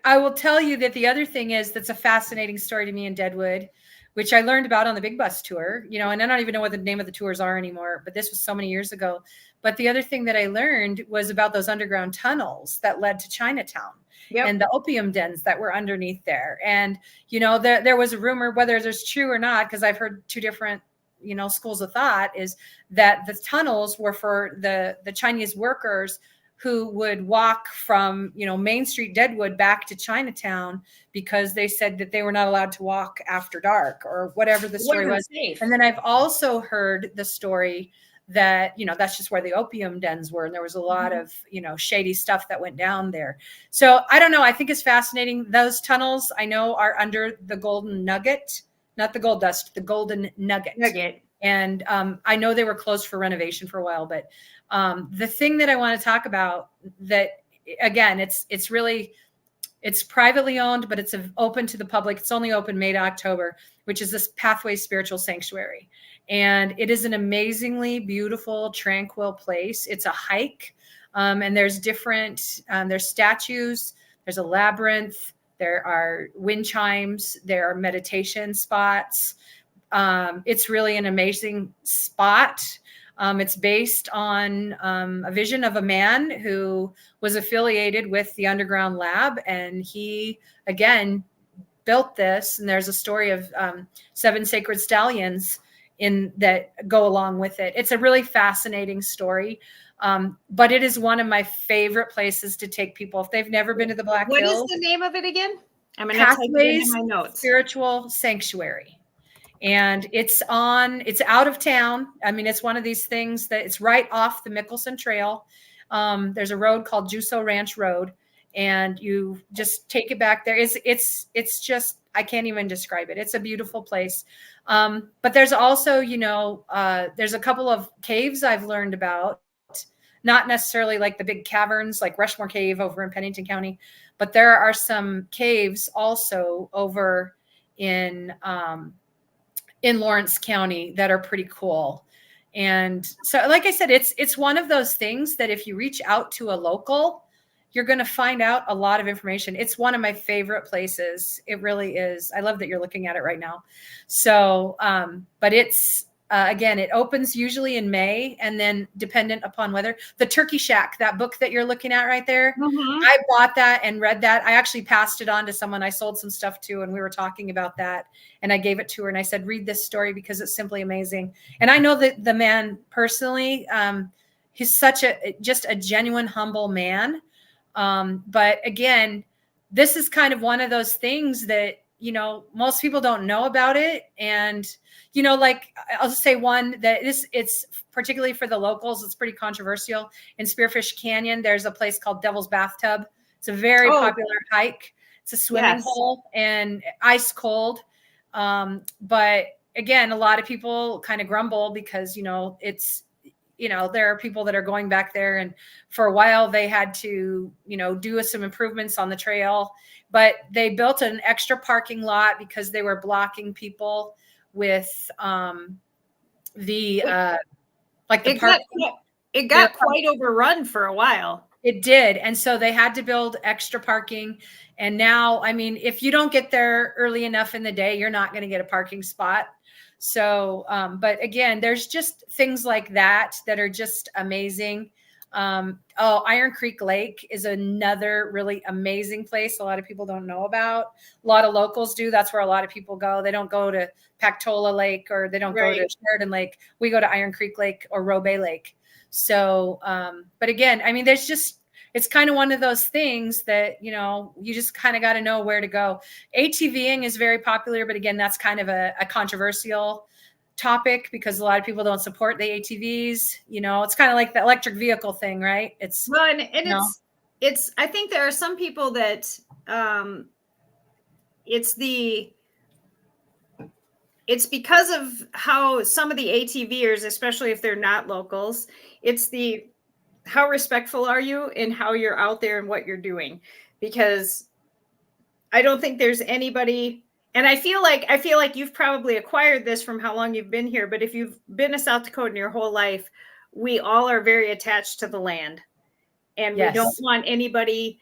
I will tell you that the other thing is, that's a fascinating story to me in Deadwood, which I learned about on the big bus tour, and I don't even know what the name of the tours are anymore, but this was so many years ago. But the other thing that I learned was about those underground tunnels that led to Chinatown. Yep. And the opium dens that were underneath there. And, there was a rumor, whether there's true or not, because I've heard two different, schools of thought, is that the tunnels were for the Chinese workers who would walk from, Main Street, Deadwood back to Chinatown, because they said that they were not allowed to walk after dark or whatever the story was. Safe. And then I've also heard the story that, that's just where the opium dens were. And there was a lot of, shady stuff that went down there. So I don't know. I think it's fascinating. Those tunnels I know are under the Golden Nugget, not the gold dust, the Golden Nugget. And I know they were closed for renovation for a while, but the thing that I want to talk about, that again, it's privately owned, but it's open to the public. It's only open May to October, which is this Pathway Spiritual Sanctuary. And it is an amazingly beautiful, tranquil place. It's a hike. And there's there's statues, there's a labyrinth, there are wind chimes, there are meditation spots. It's really an amazing spot. It's based on a vision of a man who was affiliated with the underground lab. And he, again, built this. And there's a story of 7 sacred stallions in that go along with it. It's a really fascinating story. But it is one of my favorite places to take people. If they've never been to the Black What is Hills, the name of it again? I'm going to type it in Pathways my notes. Spiritual Sanctuary. And it's out of town. I mean, it's one of these things that it's right off the Mickelson Trail. There's a road called Juso Ranch Road, and you just take it back there. It's just, I can't even describe it. It's a beautiful place. But there's also, there's a couple of caves I've learned about, not necessarily like the big caverns like Rushmore Cave over in Pennington County, but there are some caves also over in Lawrence County that are pretty cool. And so, like I said, it's one of those things that if you reach out to a local, you're going to find out a lot of information. It's one of my favorite places. It really is. I love that you're looking at it right now. So, but it's, again, it opens usually in May, and then dependent upon weather. The Turkey Shack, that book that you're looking at right there, I bought that and read that. I actually passed it on to someone I sold some stuff to, and we were talking about that, and I gave it to her and I said, read this story because it's simply amazing. And I know that the man personally, he's just a genuine, humble man. But again, this is kind of one of those things that, most people don't know about it. And, like I'll just say one that it's particularly for the locals, it's pretty controversial. In Spearfish Canyon, there's a place called Devil's Bathtub. It's a very popular hike. It's a swimming hole and ice cold. But again, a lot of people kind of grumble because, it's, there are people that are going back there, and for a while they had to, do some improvements on the trail, but they built an extra parking lot because they were blocking people with the park. It got quite overrun for a while. It did. And so they had to build extra parking. And now, I mean, if you don't get there early enough in the day, you're not going to get a parking spot. So, but again, there's just things like that are just amazing. Iron Creek Lake is another really amazing place a lot of people don't know about. A lot of locals do. That's where a lot of people go. They don't go to Pactola Lake, or they don't go to Sheridan Lake. We go to Iron Creek Lake or Robay Lake. So, but again, I mean, it's kind of one of those things that, you just kind of got to know where to go. ATVing is very popular, but again, that's kind of a controversial topic because a lot of people don't support the ATVs. It's kind of like the electric vehicle thing, right? It's it's I think there are some people that it's because of how some of the ATVers, especially if they're not locals, it's how respectful are you in how you're out there and what you're doing? Because I don't think there's anybody, and I feel like you've probably acquired this from how long you've been here, but if you've been a South Dakotan your whole life, we all are very attached to the land, and we don't want anybody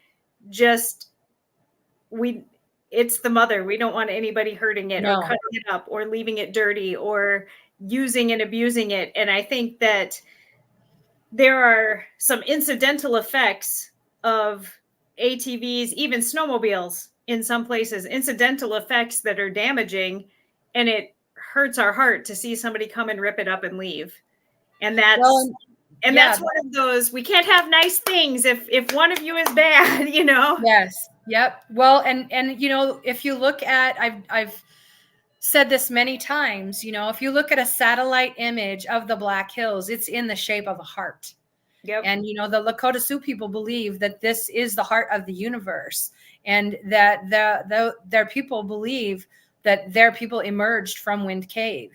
it's the mother. We don't want anybody hurting it or cutting it up or leaving it dirty or using and abusing it. And I think that there are some incidental effects of ATVs, even snowmobiles in some places, incidental effects that are damaging, and it hurts our heart to see somebody come and rip it up and leave. And that's one of those, we can't have nice things if one of you is bad, Yes. Yep. Well, and if you look at, I've said this many times, if you look at a satellite image of the Black Hills, it's in the shape of a heart. Yep. And, the Lakota Sioux people believe that this is the heart of the universe, and that their people believe that their people emerged from Wind Cave.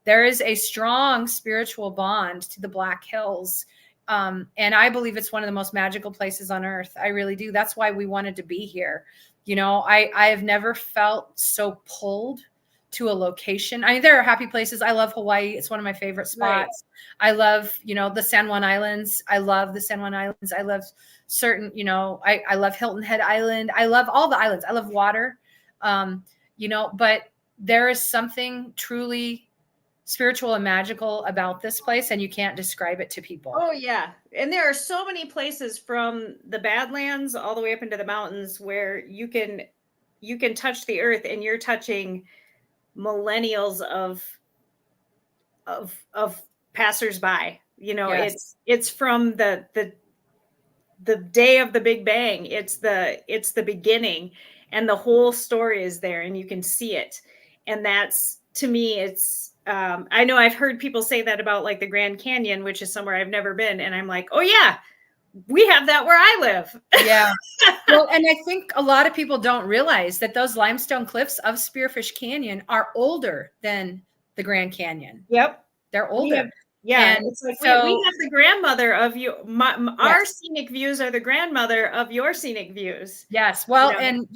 There is a strong spiritual bond to the Black Hills. And I believe it's one of the most magical places on earth. I really do. That's why we wanted to be here. I have never felt so pulled to a location. I mean, there are happy places. I love Hawaii. It's one of my favorite spots. Right. I love, the San Juan Islands. I love the San Juan Islands. I love certain, I love Hilton Head Island. I love all the islands. I love water. But there is something truly spiritual and magical about this place, and you can't describe it to people. Oh yeah. And there are so many places from the Badlands all the way up into the mountains where you can touch the earth, and you're touching millennials of of passersby. You know, Yes. it's from the day of the Big Bang. It's the beginning, and the whole story is there, and you can see it. And that's, to me, it's I know I've heard people say that about like the Grand Canyon, which is somewhere I've never been, and I'm like, oh yeah, we have that where I live. Yeah. Well, and I think a lot of people don't realize that those limestone cliffs of Spearfish Canyon are older than the Grand Canyon. Yep. They're We have, older. yeah, And it's like we so, have the grandmother of you. Our yes, scenic views are the grandmother of your scenic views. yes. You Well, know? and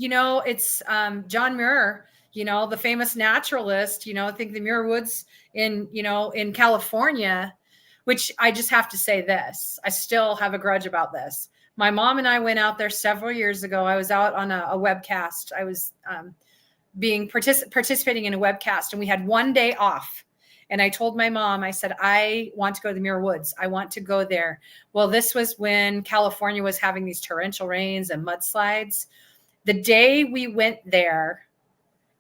it's John Muir, the famous naturalist, I think the Muir Woods in California, which I just have to say this, I still have a grudge about this. My mom and I went out there several years ago. I was out on a webcast. I was participating in a webcast, and we had one day off. And I told my mom, I said, I want to go to the Muir Woods. I want to go there. Well, this was when California was having these torrential rains and mudslides. The day we went there,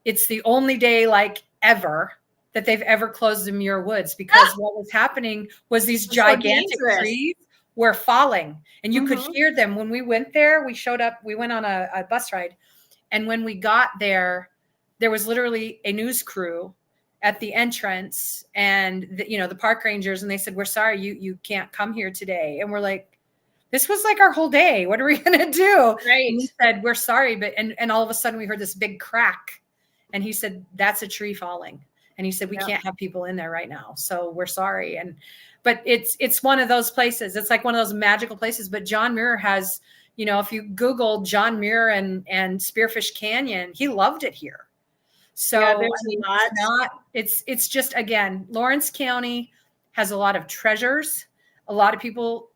it's the only day like ever that they've ever closed the Muir Woods, because what was happening was these gigantic trees were falling, and you could hear them. When we went there, we went on a bus ride. And when we got there, there was literally a news crew at the entrance, and the park rangers, and they said, we're sorry, you can't come here today. And we're like, this was like our whole day. What are we going to do? Right. And he said, we're sorry. But, and all of a sudden we heard this big crack, and he said, that's a tree falling. And he said, we can't have people in there right now. So we're sorry. But it's one of those places. It's like one of those magical places. But John Muir has, if you Google John Muir and Spearfish Canyon, he loved it here. So it's just, again, Lawrence County has a lot of treasures. A lot of people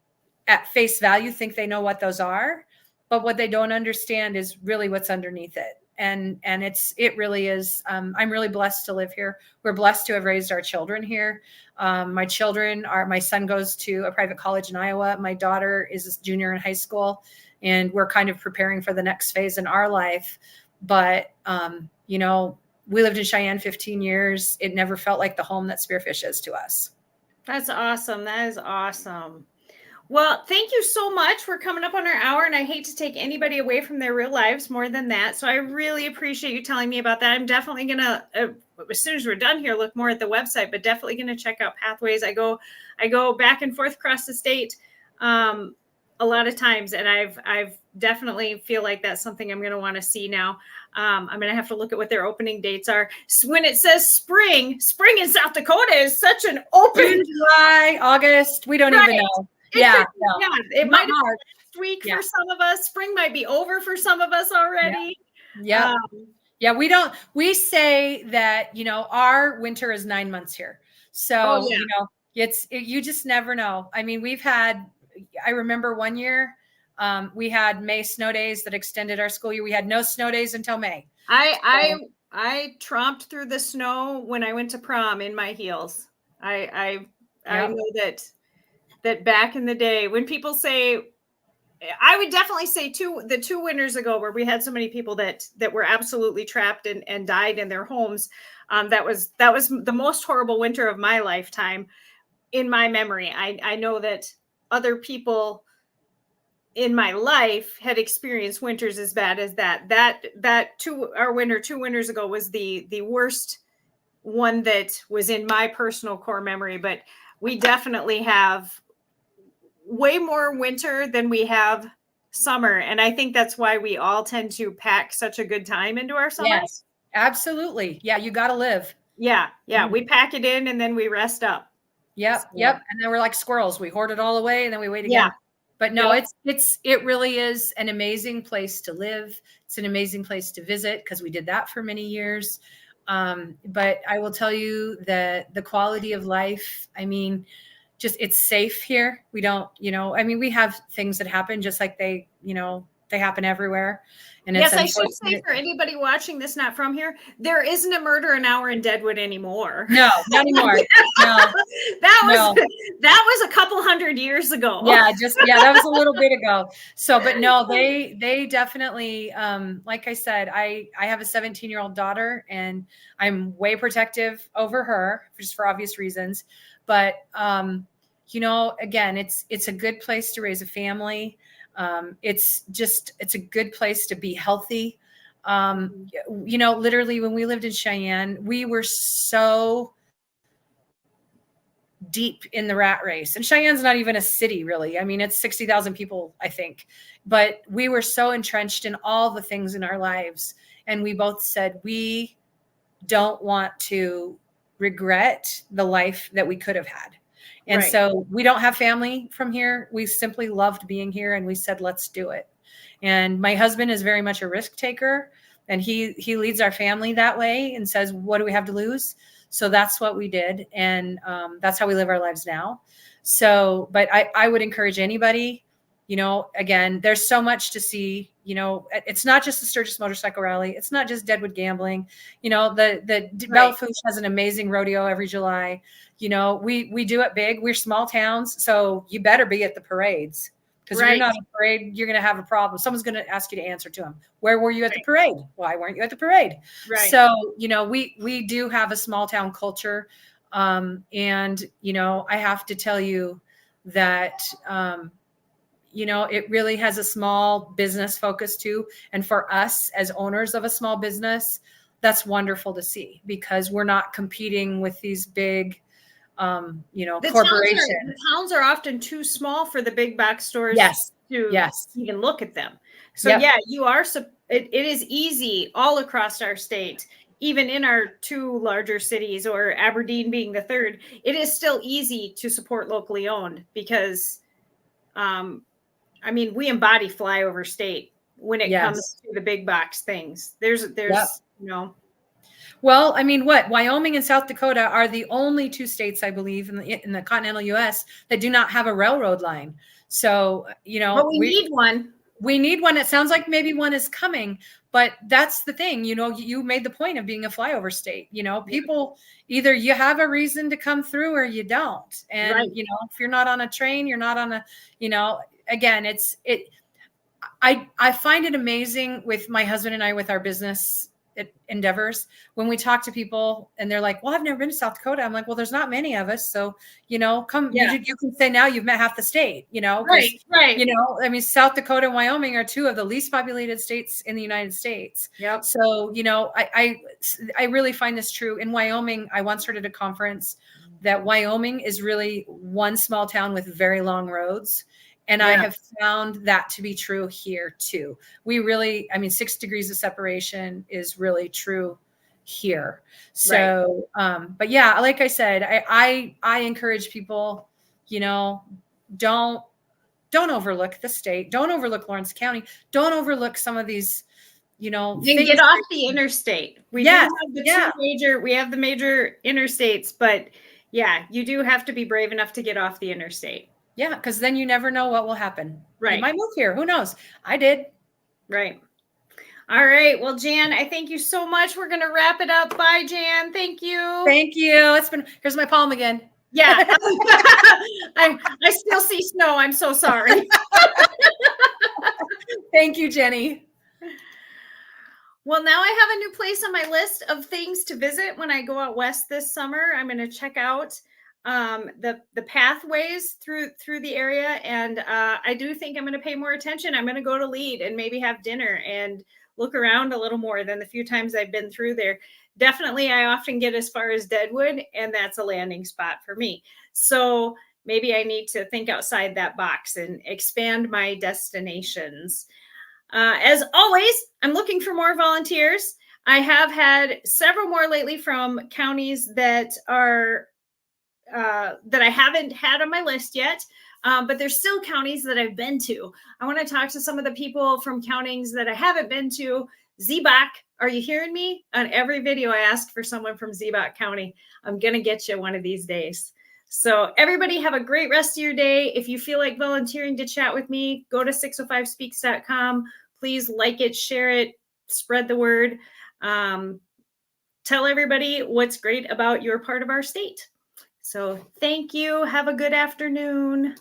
at face value think they know what those are, but what they don't understand is really what's underneath it. And it really is. I'm really blessed to live here. We're blessed to have raised our children here. My son goes to a private college in Iowa. My daughter is a junior in high school, and we're kind of preparing for the next phase in our life. But, we lived in Cheyenne 15 years. It never felt like the home that Spearfish is to us. That's awesome. That is awesome. Well, thank you so much. We're coming up on our hour, and I hate to take anybody away from their real lives more than that. So I really appreciate you telling me about that. I'm definitely going to, as soon as we're done here, look more at the website, but definitely going to check out Pathways. I go back and forth across the state a lot of times, and I've definitely feel like that's something I'm going to want to see now. I'm going to have to look at what their opening dates are. So when it says spring in South Dakota is such an open July, August, we don't even know. It might have been next week for some of us. Spring might be over for some of us already. We say that, our winter is 9 months here. So, you just never know. I mean, I remember one year, we had May snow days that extended our school year. We had no snow days until May. I tromped through the snow when I went to prom in my heels. I know that back in the day, when people say, I would definitely say the 2 winters ago, where we had so many people that were absolutely trapped and died in their homes. That was the most horrible winter of my lifetime in my memory. I know that other people in my life had experienced winters as bad as that. Our winter 2 winters ago was the worst one that was in my personal core memory. But we definitely have way more winter than we have summer. And I think that's why we all tend to pack such a good time into our summer. Yes, absolutely. Yeah. You got to live. Yeah. We pack it in and then we rest up. Yep. And then we're like squirrels. We hoard it all away and then we wait again. Yeah. But no, it really is an amazing place to live. It's an amazing place to visit, because we did that for many years. But I will tell you that the quality of life, I mean, just, it's safe here. We don't, we have things that happen just like they, they happen everywhere. And Yes, it's I should say unfortunate. for anybody watching this not from here, there isn't a murder an hour in Deadwood anymore. No, not anymore. No, that no. was a couple hundred years ago. Yeah, that was a little bit ago. So, but no, they definitely, like I said, I have a 17-year-old daughter, and I'm way protective over her just for obvious reasons. But you know, again, it's a good place to raise a family. It's a good place to be healthy. You know, literally when we lived in Cheyenne, we were so deep in the rat race, and Cheyenne's not even a city really. I mean, it's 60,000 people, I think, but we were so entrenched in all the things in our lives. And we both said, we don't want to regret the life that we could have had. And Right. so we don't have family from here. We simply loved being here, and we said, let's do it. And my husband is very much a risk taker, and he leads our family that way and says, what do we have to lose? So that's what we did. And that's how we live our lives now. So, but I would encourage anybody, you know, again, there's so much to see. You know, it's not just the Sturgis Motorcycle Rally. It's not just Deadwood Gambling. You know, the Right. Bellefouche has an amazing rodeo every July. You know, we do it big. We're small towns, so you better be at the parades. Because if you're not at the parade, you're going to have a problem. Someone's going to ask you to answer to them. Where were you at the parade? Why weren't you at the parade? Right. So, you know, we do have a small town culture. And, you know, I have to tell you that, you know, it really has a small business focus too. And for us as owners of a small business, that's wonderful to see, because we're not competing with these big, you know, corporations. The towns are often too small for the big box stores to even look at them. So yeah, you are. It is easy all across our state, even in our two larger cities, or Aberdeen being the third. It is still easy to support locally owned because, I mean, we embody flyover state when it comes to the big box things. There's you know. Well, I mean, Wyoming and South Dakota are the only two states, I believe, in the continental U.S. that do not have a railroad line. So, you know, but we need one. We need one. It sounds like maybe one is coming, but that's the thing. You know, you made the point of being a flyover state. You know, people, either you have a reason to come through or you don't. And, you know, if you're not on a train, you're not on a, you know, again, I find it amazing with my husband and I, with our business endeavors, when we talk to people and they're like, well, I've never been to South Dakota. I'm like, well, there's not many of us. So, you know, come, you can say now you've met half the state, you know, right. You know, I mean, South Dakota and Wyoming are two of the least populated states in the United States. Yep. So, you know, I really find this true. In Wyoming, I once heard at a conference that Wyoming is really one small town with very long roads. And I have found that to be true here too. We really, I mean, 6 degrees of separation is really true here. So, but yeah, like I said, I encourage people, you know, don't overlook the state. Don't overlook Lawrence County. Don't overlook some of these, you know, and things. Get off the interstate. We do have the we have the major interstates, but yeah, you do have to be brave enough to get off the interstate. Yeah, because then you never know what will happen. Right. You might move here. Who knows? I did. Right. All right. Well, Jan, I thank you so much. We're going to wrap it up. Bye, Jan. Thank you. Thank you. Here's my palm again. Yeah. I still see snow. I'm so sorry. Thank you, Jenny. Well, now I have a new place on my list of things to visit when I go out west this summer. I'm going to check out the pathways through the area, and I do think I'm going to pay more attention. I'm going to go to Lead and maybe have dinner and look around a little more than the few times I've been through there. Definitely, I often get as far as Deadwood, and that's a landing spot for me. So maybe I need to think outside that box and expand my destinations. As always, I'm looking for more volunteers. I have had several more lately from counties that are that I haven't had on my list yet, but there's still counties that I've been to. I want to talk to some of the people from counties that I haven't been to. Ziebach, are you hearing me? On every video, I ask for someone from Ziebach County. I'm going to get you one of these days. So everybody have a great rest of your day. If you feel like volunteering to chat with me, go to 605speaks.com, Please like it, share it, spread the word. Tell everybody what's great about your part of our state. So thank you. Have a good afternoon.